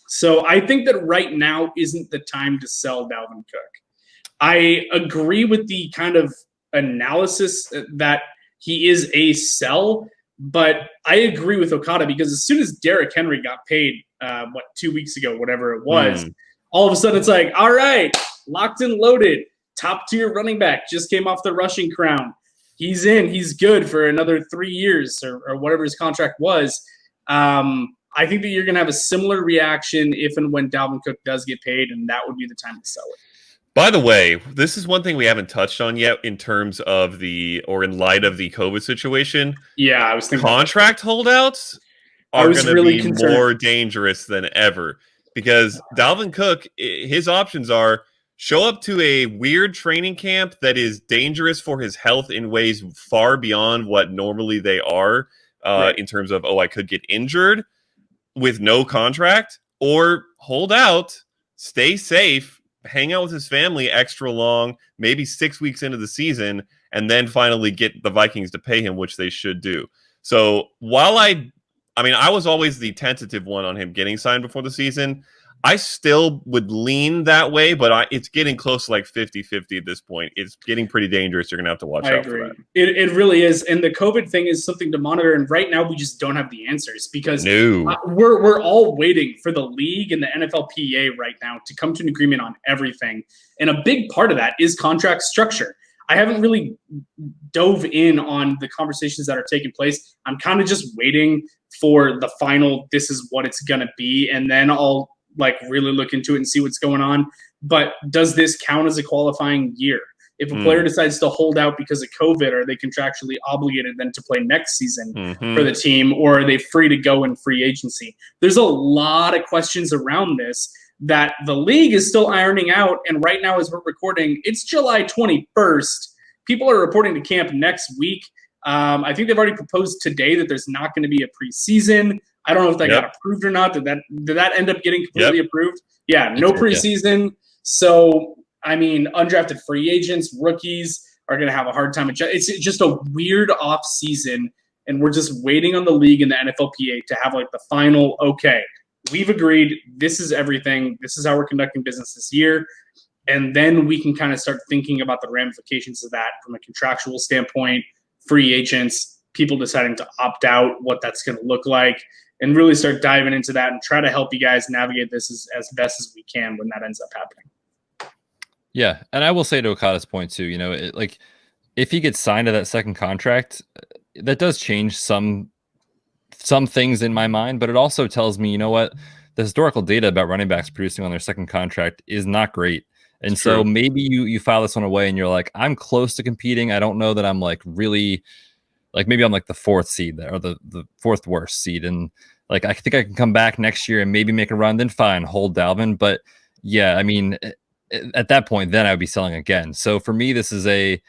So I think that right now isn't the time to sell Dalvin Cook. I agree with the kind of analysis that he is a sell, but I agree with Okada, because as soon as Derrick Henry got paid, 2 weeks ago, whatever it was, all of a sudden it's like, all right, locked and loaded, top tier running back, just came off the rushing crown. He's in, he's good for another 3 years or whatever his contract was. I think that you're going to have a similar reaction if and when Dalvin Cook does get paid, and that would be the time to sell it. By the way, this is one thing we haven't touched on yet in terms of in light of the COVID situation. Yeah, I was thinking contract holdouts are going to be more dangerous than ever, because Dalvin Cook, his options are show up to a weird training camp that is dangerous for his health in ways far beyond what normally they are, in terms of, I could get injured with no contract, or hold out, stay safe, hang out with his family extra long, maybe 6 weeks into the season, and then finally get the Vikings to pay him, which they should do. So while I I mean, I was always the tentative one on him getting signed before the season. I still would lean that way, but it's getting close to like 50-50 at this point. It's getting pretty dangerous. You're going to have to watch out for that. It really is. And the COVID thing is something to monitor. And right now we just don't have the answers because we're all waiting for the league and the NFLPA right now to come to an agreement on everything. And a big part of that is contract structure. I haven't really dove in on the conversations that are taking place. I'm kind of just waiting for the final, this is what it's going to be. And then I'll really look into it and see what's going on. But does this count as a qualifying year? If a player decides to hold out because of COVID, are they contractually obligated then to play next season for the team, or are they free to go in free agency? There's a lot of questions around this that the league is still ironing out. And right now, as we're recording, it's July 21st. People are reporting to camp next week. I think they've already proposed today that there's not going to be a preseason. I don't know if that got approved or not. Did that end up getting completely approved? Yeah, no preseason. Yeah. So, I mean, undrafted free agents, rookies are going to have a hard time. It's just a weird off season, and we're just waiting on the league and the NFLPA to have the final, okay, we've agreed. This is everything. This is how we're conducting business this year. And then we can kind of start thinking about the ramifications of that from a contractual standpoint, free agents, people deciding to opt out, what that's going to look like, and really start diving into that and try to help you guys navigate this as best as we can when that ends up happening. Yeah, and I will say to Okada's point too, if he gets signed to that second contract, that does change some things in my mind, but it also tells me, the historical data about running backs producing on their second contract is not great. And so maybe you file this one away and you're like, I'm close to competing. I don't know that I'm really maybe I'm the fourth seed or the fourth worst seed. And I think I can come back next year and maybe make a run, then fine, hold Dalvin. But yeah, I mean, at that point, then I would be selling again. So for me, this is a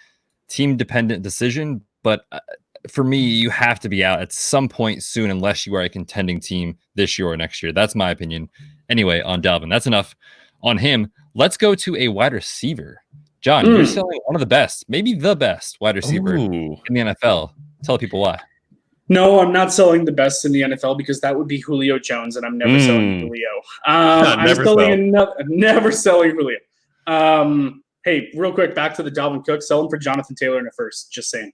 team dependent decision, but for me, you have to be out at some point soon, unless you are a contending team this year or next year. That's my opinion. Anyway, on Dalvin, that's enough on him. Let's go to a wide receiver. John, you're selling one of the best, maybe the best wide receiver in the NFL. Tell people why. No, I'm not selling the best in the NFL because that would be Julio Jones, and I'm never selling Julio. Never selling Julio. Hey, real quick, back to the Dalvin Cook. Sell him for Jonathan Taylor in a first. Just saying.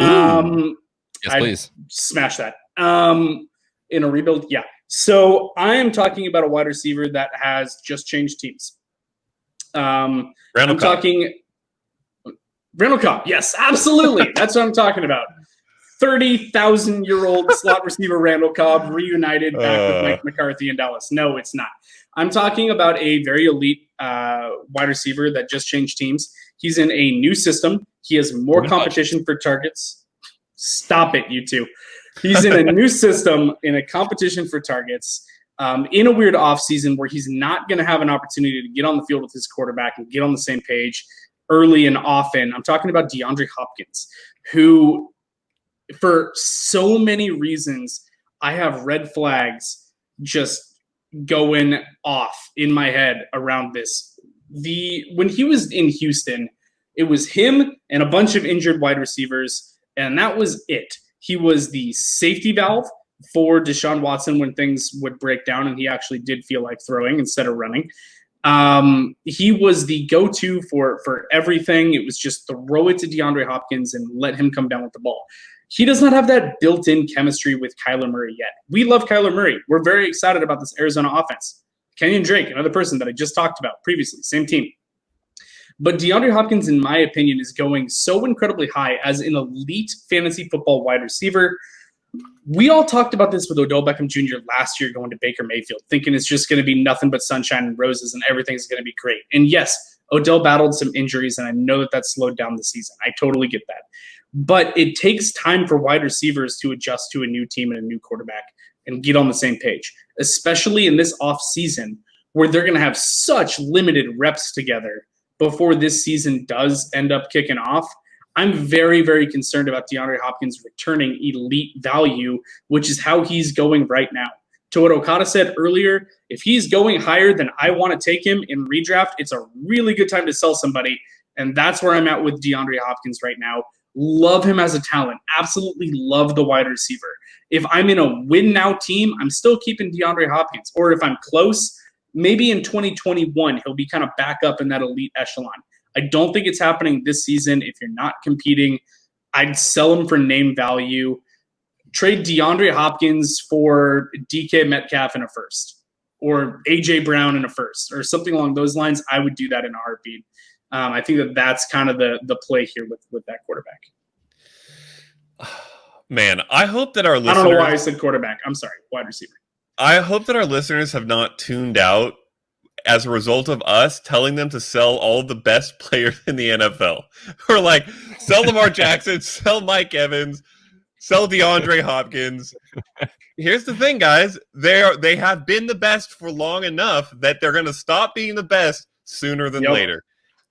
Yes, please. Smash that. In a rebuild, yeah. So I am talking about a wide receiver that has just changed teams. I'm talking Randall Cobb. Yes, absolutely. That's what I'm talking about. 30,000-year-old slot receiver Randall Cobb reunited back with Mike McCarthy in Dallas. No, it's not. I'm talking about a very elite wide receiver that just changed teams. He's in a new system. He has more competition for targets. Stop it, you two. He's in a new system, in a competition for targets, in a weird offseason where he's not going to have an opportunity to get on the field with his quarterback and get on the same page early and often. I'm talking about DeAndre Hopkins, who, for so many reasons, I have red flags just going off in my head around this. When he was in Houston, it was him and a bunch of injured wide receivers, and that was it. He was the safety valve for Deshaun Watson when things would break down and he actually did feel like throwing instead of running. He was the go-to for everything. It was just throw it to DeAndre Hopkins and let him come down with the ball. He does not have that built-in chemistry with Kyler Murray yet. We love Kyler Murray. We're very excited about this Arizona offense. Kenyon Drake, another person that I just talked about previously, same team. But DeAndre Hopkins, in my opinion, is going so incredibly high as an elite fantasy football wide receiver. We all talked about this with Odell Beckham Jr. last year going to Baker Mayfield, thinking it's just going to be nothing but sunshine and roses and everything's going to be great. And yes, Odell battled some injuries, and I know that slowed down the season. I totally get that. But it takes time for wide receivers to adjust to a new team and a new quarterback and get on the same page, especially in this offseason where they're going to have such limited reps together before this season does end up kicking off. I'm very, very concerned about DeAndre Hopkins returning elite value, which is how he's going right now. To what Okada said earlier, if he's going higher than I want to take him in redraft, it's a really good time to sell somebody. And that's where I'm at with DeAndre Hopkins right now. Love him as a talent. Absolutely love the wide receiver. If I'm in a win now team, I'm still keeping DeAndre Hopkins. Or if I'm close, maybe in 2021, he'll be kind of back up in that elite echelon. I don't think it's happening this season. If you're not competing, I'd sell him for name value. Trade DeAndre Hopkins for DK Metcalf in a first, or AJ Brown in a first, or something along those lines. I would do that in a heartbeat. I think that's kind of the play here with that quarterback. Man, I hope that our listeners... I don't know why I said quarterback. I'm sorry, wide receiver. I hope that our listeners have not tuned out as a result of us telling them to sell all the best players in the NFL. We're like, sell Lamar Jackson, sell Mike Evans, sell DeAndre Hopkins. Here's the thing, guys. They have been the best for long enough that they're going to stop being the best sooner than later.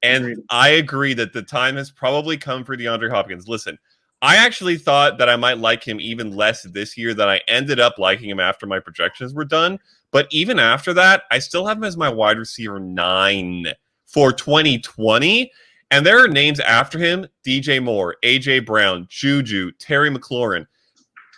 And agreed. I agree that the time has probably come for DeAndre Hopkins. Listen, I actually thought that I might like him even less this year than I ended up liking him after my projections were done. But even after that, I still have him as my wide receiver 9 for 2020. And there are names after him: DJ Moore, AJ Brown, Juju, Terry McLaurin.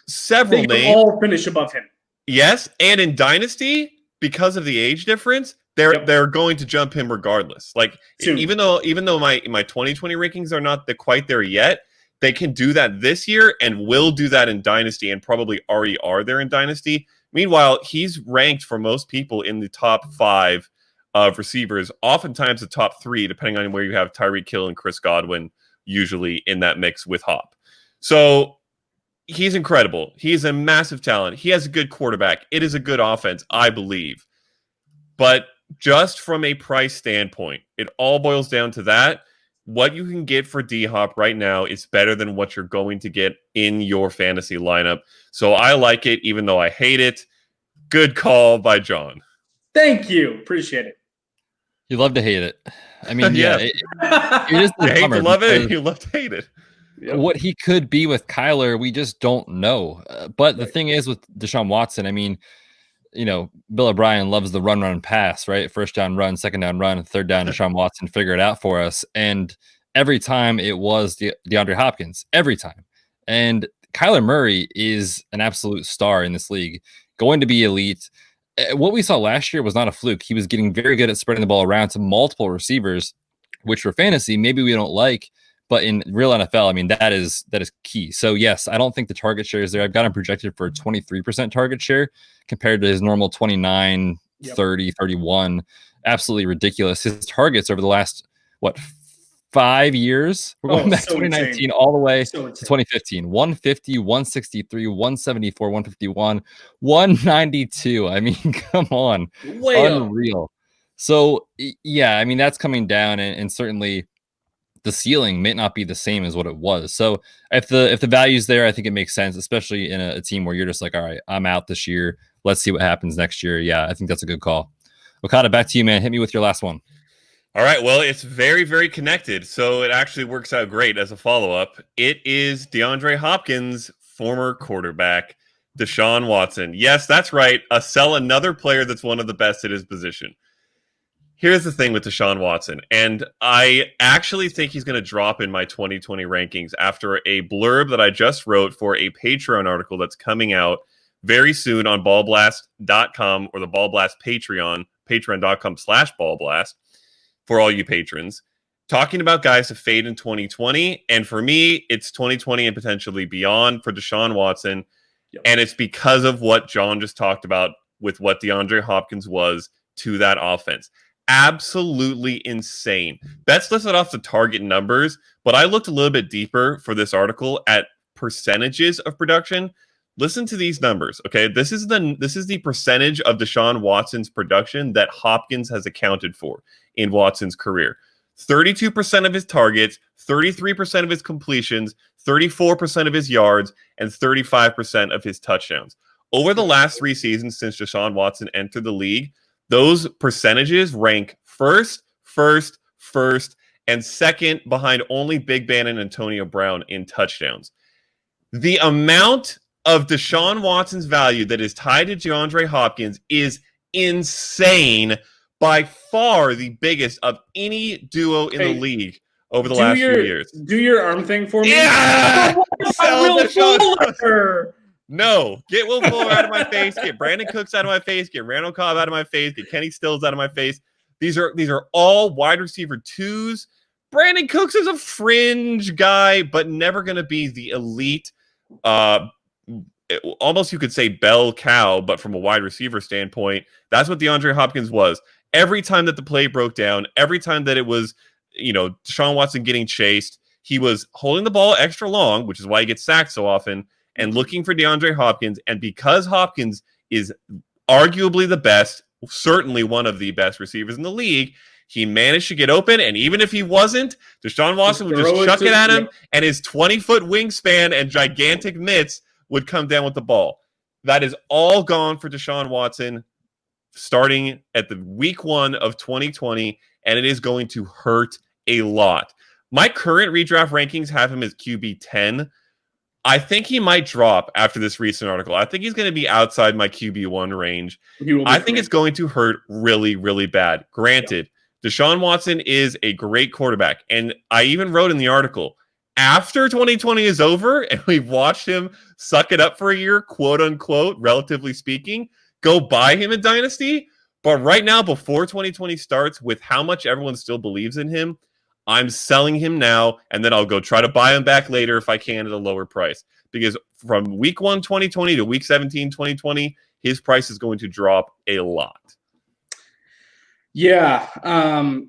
Several names. All finish above him. Yes, and in Dynasty, because of the age difference, they're going to jump him regardless. Like soon. even though my 2020 rankings are not quite there yet, they can do that this year and will do that in Dynasty, and probably already are there in Dynasty. Meanwhile, he's ranked for most people in the top 5 of receivers, oftentimes the top 3, depending on where you have Tyreek Hill and Chris Godwin, usually in that mix with Hop. So he's incredible. He is a massive talent. He has a good quarterback. It is a good offense, I believe. But just from a price standpoint, it all boils down to that. What you can get for D-Hop right now is better than what you're going to get in your fantasy lineup. So I like it, even though I hate it. Good call by John. Thank you. Appreciate it. You love to hate it. I mean, yeah. It is you hate to love it, you love to hate it. Yep. What he could be with Kyler, we just don't know. But the thing is with Deshaun Watson, I mean, Bill O'Brien loves the run, pass, right? First down run, second down run, third down, Deshaun Watson, figure it out for us. And every time it was DeAndre Hopkins, every time. And Kyler Murray is an absolute star in this league, going to be elite. What we saw last year was not a fluke. He was getting very good at spreading the ball around to multiple receivers, which for fantasy, maybe we don't like. But in real NFL, I mean, that is key. So, yes, I don't think the target share is there. I've got him projected for a 23% target share compared to his normal 29, 30, 31. Absolutely ridiculous. His targets over the last, 5 years? We're going back to 2019 insane. All the way to 2015. 150, 163, 174, 151, 192. I mean, come on. Way unreal. Up. So, yeah, I mean, that's coming down, and certainly the ceiling may not be the same as what it was. So if the value's there, I think it makes sense, especially in a team where you're just like, all right, I'm out this year. Let's see what happens next year. Yeah, I think that's a good call. Okada, back to you, man. Hit me with your last one. All right. Well, it's very, very connected. So it actually works out great as a follow-up. It is DeAndre Hopkins' former quarterback, Deshaun Watson. Yes, that's right. Sell another player that's one of the best at his position. Here's the thing with Deshaun Watson, and I actually think he's going to drop in my 2020 rankings after a blurb that I just wrote for a Patreon article that's coming out very soon on ballblast.com or the Ballblast Patreon, patreon.com/ballblast for all you patrons, talking about guys to fade in 2020. And for me, it's 2020 and potentially beyond for Deshaun Watson. Yep. And it's because of what John just talked about with what DeAndre Hopkins was to that offense. Absolutely insane. Betz listed off the target numbers, but I looked a little bit deeper for this article at percentages of production. Listen to these numbers, okay? This is the percentage of Deshaun Watson's production that Hopkins has accounted for in Watson's career. 32% of his targets, 33% of his completions, 34% of his yards, and 35% of his touchdowns. Over the last 3 seasons since Deshaun Watson entered the league, those percentages rank first, and second behind only Big Ben and Antonio Brown in touchdowns. The amount of Deshaun Watson's value that is tied to DeAndre Hopkins is insane. By far the biggest of any duo in the league over the last few years. Do your arm thing for me. Yeah! No, get Will Fuller out of my face. Get Brandon Cooks out of my face. Get Randall Cobb out of my face. Get Kenny Stills out of my face. These are all wide receiver 2s. Brandon Cooks is a fringe guy, but never going to be the elite. Almost you could say bell cow, but from a wide receiver standpoint, that's what DeAndre Hopkins was. Every time that the play broke down, every time that it was, Deshaun Watson getting chased, he was holding the ball extra long, which is why he gets sacked so often, and looking for DeAndre Hopkins. And because Hopkins is arguably the best, certainly one of the best receivers in the league, he managed to get open. And even if he wasn't, Deshaun Watson would just chuck it at him, and his 20-foot wingspan and gigantic mitts would come down with the ball. That is all gone for Deshaun Watson starting at the week 1 of 2020, and it is going to hurt a lot. My current redraft rankings have him as QB 10. I think he might drop after this recent article. I think he's going to be outside my QB1 range. I think it's going to hurt really, really bad. Granted, Deshaun Watson is a great quarterback. And I even wrote in the article, after 2020 is over and we've watched him suck it up for a year, quote unquote, relatively speaking, go buy him in Dynasty. But right now, before 2020 starts, with how much everyone still believes in him, I'm selling him now, and then I'll go try to buy him back later if I can at a lower price. Because from week 1, 2020 to week 17, 2020, his price is going to drop a lot. Yeah,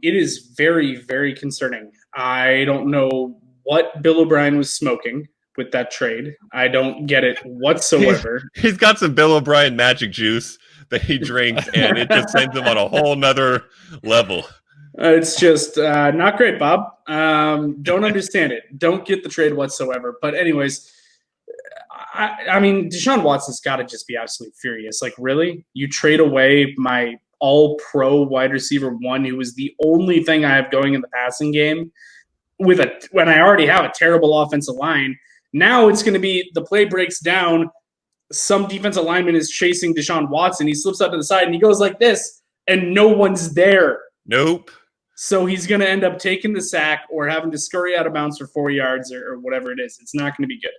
it is very, very concerning. I don't know what Bill O'Brien was smoking with that trade. I don't get it whatsoever. He's got some Bill O'Brien magic juice that he drinks, and it just sends him on a whole nother level. It's just not great, Bob. Don't understand it. Don't get the trade whatsoever. But anyways, I mean, Deshaun Watson's got to just be absolutely furious. Like, really? You trade away my all-pro wide receiver 1, who was the only thing I have going in the passing game, when I already have a terrible offensive line. Now it's going to be the play breaks down. Some defensive lineman is chasing Deshaun Watson. He slips out to the side, and he goes like this, and no one's there. Nope. So he's going to end up taking the sack or having to scurry out of bounds for 4 yards or whatever it is. It's not going to be good.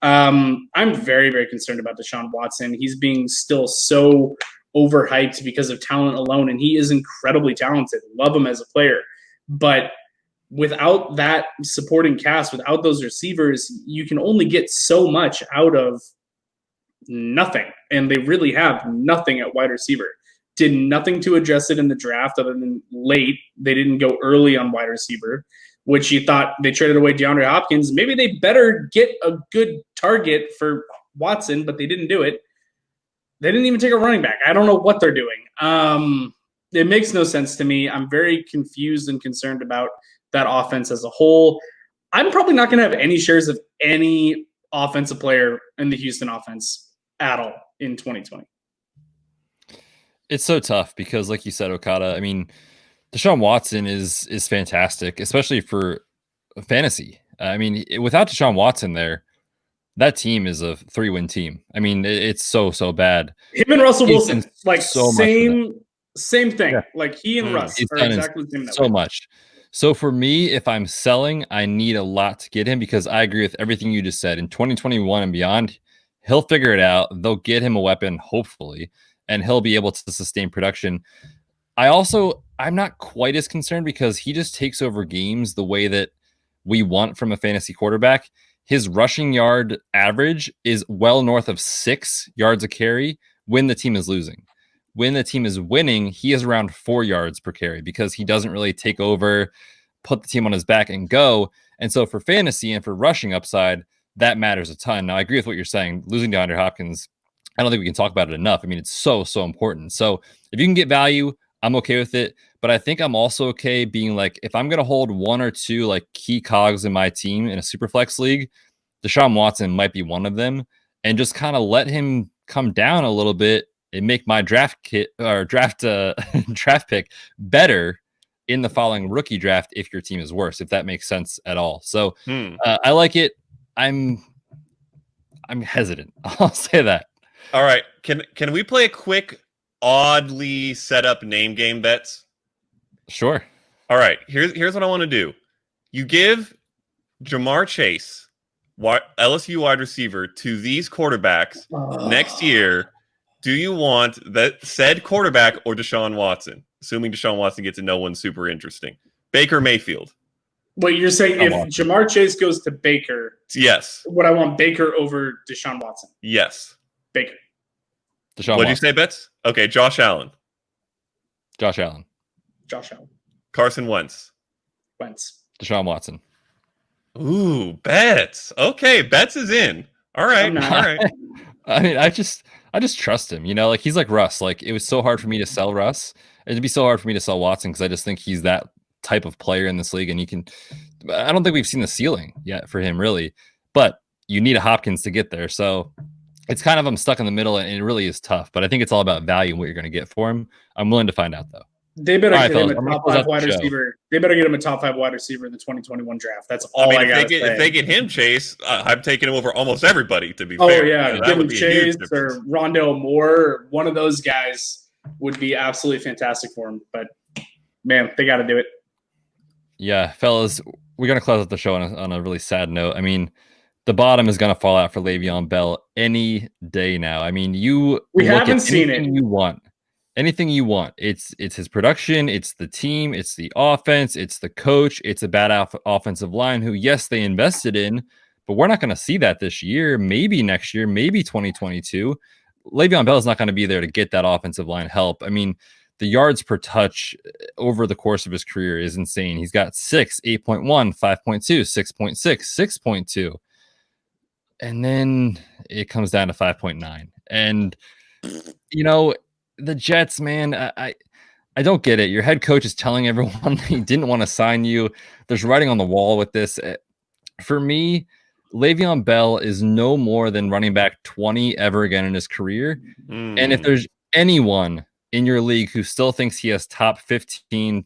I'm very, very concerned about Deshaun Watson. He's being still so overhyped because of talent alone, and he is incredibly talented. Love him as a player. But without that supporting cast, without those receivers, you can only get so much out of nothing. And they really have nothing at wide receiver. Did nothing to address it in the draft other than late. They didn't go early on wide receiver, which you thought they traded away DeAndre Hopkins. Maybe they better get a good target for Watson, but they didn't do it. They didn't even take a running back. I don't know what they're doing. It makes no sense to me. I'm very confused and concerned about that offense as a whole. I'm probably not going to have any shares of any offensive player in the Houston offense at all in 2020. It's so tough because, like you said, Okada, I mean, Deshaun Watson is fantastic, especially for fantasy. I mean, without Deshaun Watson there, that team is a 3-win team. I mean, it's so bad. Him and Russell Wilson, like so same thing. Yeah. Like he and Russ He's are done exactly the same. So much. So for me, if I'm selling, I need a lot to get him because I agree with everything you just said. In 2021 and beyond, he'll figure it out. They'll get him a weapon, hopefully, and he'll be able to sustain production. I'm not quite as concerned because he just takes over games the way that we want from a fantasy quarterback. His rushing yard average is well north of 6 yards a carry when the team is losing. When the team is winning, he is around 4 yards per carry because he doesn't really take over, put the team on his back and go. And so for fantasy and for rushing upside, that matters a ton. Now, I agree with what you're saying. Losing DeAndre Hopkins, I don't think we can talk about it enough. I mean, it's so important. So if you can get value, I'm okay with it. But I think I'm also okay being like, if I'm going to hold 1 or 2 like key cogs in my team in a super flex league, Deshaun Watson might be one of them, and just kind of let him come down a little bit and make my draft pick better in the following rookie draft if your team is worse, if that makes sense at all. So I like it. I'm hesitant. I'll say that. All right. Can we play a quick, oddly set up name game bets? Sure. All right. Here's what I want to do. You give Jamar Chase LSU wide receiver to these quarterbacks next year, do you want that said quarterback or Deshaun Watson? Assuming Deshaun Watson gets to no one super interesting. Baker Mayfield. Wait, you're saying if Jamar Chase goes to Baker, yes, would I want Baker over Deshaun Watson? Yes. Baker. Deshaun What did you say, Betz? Okay, Josh Allen. Josh Allen. Carson Wentz. Deshaun Watson. Ooh, Betz. Okay, Betz is in. All right. All right. I mean, I just trust him. You know, like he's like Russ. Like it was so hard for me to sell Russ. It'd be so hard for me to sell Watson because I just think he's that type of player in this league. And I don't think we've seen the ceiling yet for him, really. But you need a Hopkins to get there. So it's kind of, I'm stuck in the middle, and it really is tough. But I think it's all about value and what you're going to get for him. I'm willing to find out, though. They better get him a top 5 wide receiver. They better get him a top 5 wide receiver in the 2021 draft. That's all I got to say. If they get him, Chase, I'm taking him over almost everybody, to be fair. Oh, yeah. Give him Chase or Rondale Moore. Or one of those guys would be absolutely fantastic for him. But, man, they got to do it. Yeah, fellas, we're going to close out the show on a really sad note. I mean, the bottom is going to fall out for Le'Veon Bell any day now. I mean, we haven't seen it. Anything you want. It's his production, it's the team, it's the offense, it's the coach, it's a bad offensive line who, yes, they invested in, but we're not going to see that this year, maybe next year, maybe 2022. Le'Veon Bell is not going to be there to get that offensive line help. I mean, the yards per touch over the course of his career is insane. He's got 6, 8.1, 5.2, 6.6, 6.2. And then it comes down to 5.9. And, you know, the Jets, man, I don't get it. Your head coach is telling everyone he didn't want to sign you. There's writing on the wall with this. For me, Le'Veon Bell is no more than running back 20 ever again in his career. And if there's anyone in your league who still thinks he has top 15,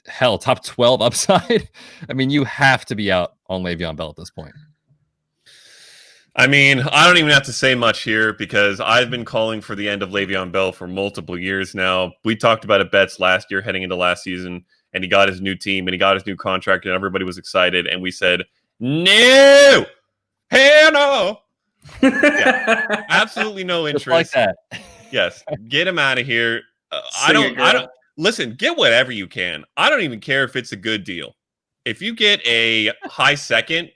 hell, top 12 upside, I mean, you have to be out on Le'Veon Bell at this point. I mean, I don't even have to say much here because I've been calling for the end of Le'Veon Bell for multiple years now. We talked about it, Betz, last year heading into last season, and he got his new team and he got his new contract and everybody was excited. And we said, no, hell no. Yeah, absolutely no interest. Just like that. Yes. Get him out of here. I don't listen, get whatever you can. I don't even care if it's a good deal. If you get a high second,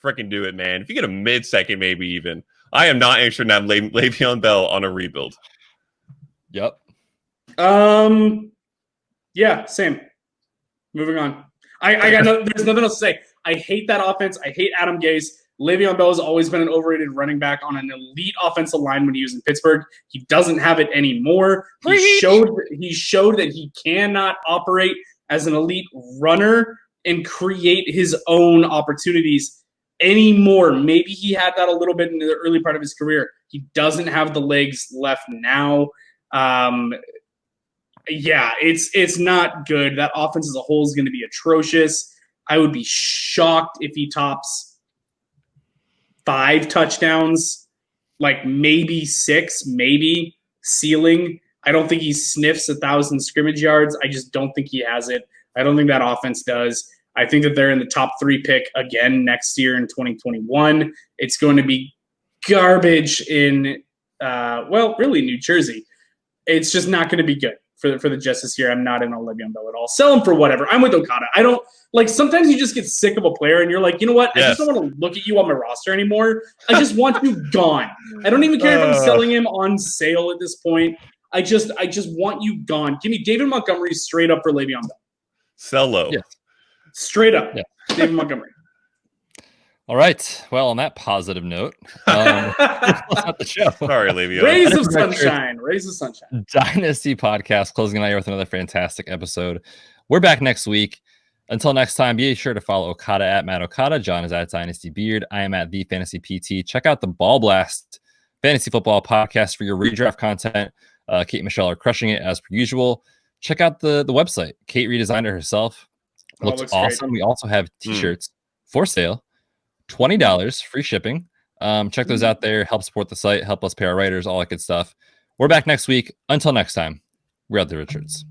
freaking do it, man. If you get a mid-second, maybe even. I am not interested in having Le'Veon Bell on a rebuild. Yep. Yeah, same. Moving on. I got there's nothing else to say. I hate that offense. I hate Adam Gase. Le'Veon Bell has always been an overrated running back on an elite offensive line when he was in Pittsburgh. He doesn't have it anymore. He showed that he cannot operate as an elite runner and create his own opportunities anymore. Maybe he had that a little bit in the early part of his career. He doesn't have the legs left now. Yeah, it's not good. That offense as a whole is going to be atrocious. I would be shocked if he tops 5 touchdowns, like maybe 6, maybe ceiling. I don't think he sniffs 1,000 scrimmage yards. I just don't think he has it. I don't think that offense does. I think that they're in the top 3 pick again next year in 2021. It's going to be garbage in, really New Jersey. It's just not going to be good for the Jets this year. I'm not in on Le'Veon Bell at all. Sell him for whatever. I'm with Okada. I don't like. Sometimes you just get sick of a player and you're like, you know what? Yes. I just don't want to look at you on my roster anymore. I just want you gone. I don't even care if I'm selling him on sale at this point. I just want you gone. Give me David Montgomery straight up for Le'Veon Bell. Sell low. Yeah. Straight up, yeah. David Montgomery. All right. Well, on that positive note, not the show. Sorry, Le'Veon. Rays of sunshine. Rays of sunshine. Dynasty podcast closing out here with another fantastic episode. We're back next week. Until next time, be sure to follow Okada at Matt Okada. John is at Dynasty Beard. I am at The Fantasy PT. Check out the Ball Blast Fantasy Football podcast for your redraft content. Kate and Michelle are crushing it as per usual. Check out the website. Kate redesigned it herself. Looks awesome. Great. We also have t-shirts for sale, $20, free shipping. Check those out there. Help support the site. Help us pay our writers, all that good stuff. We're back next week. Until next time, we're at the Redshirts.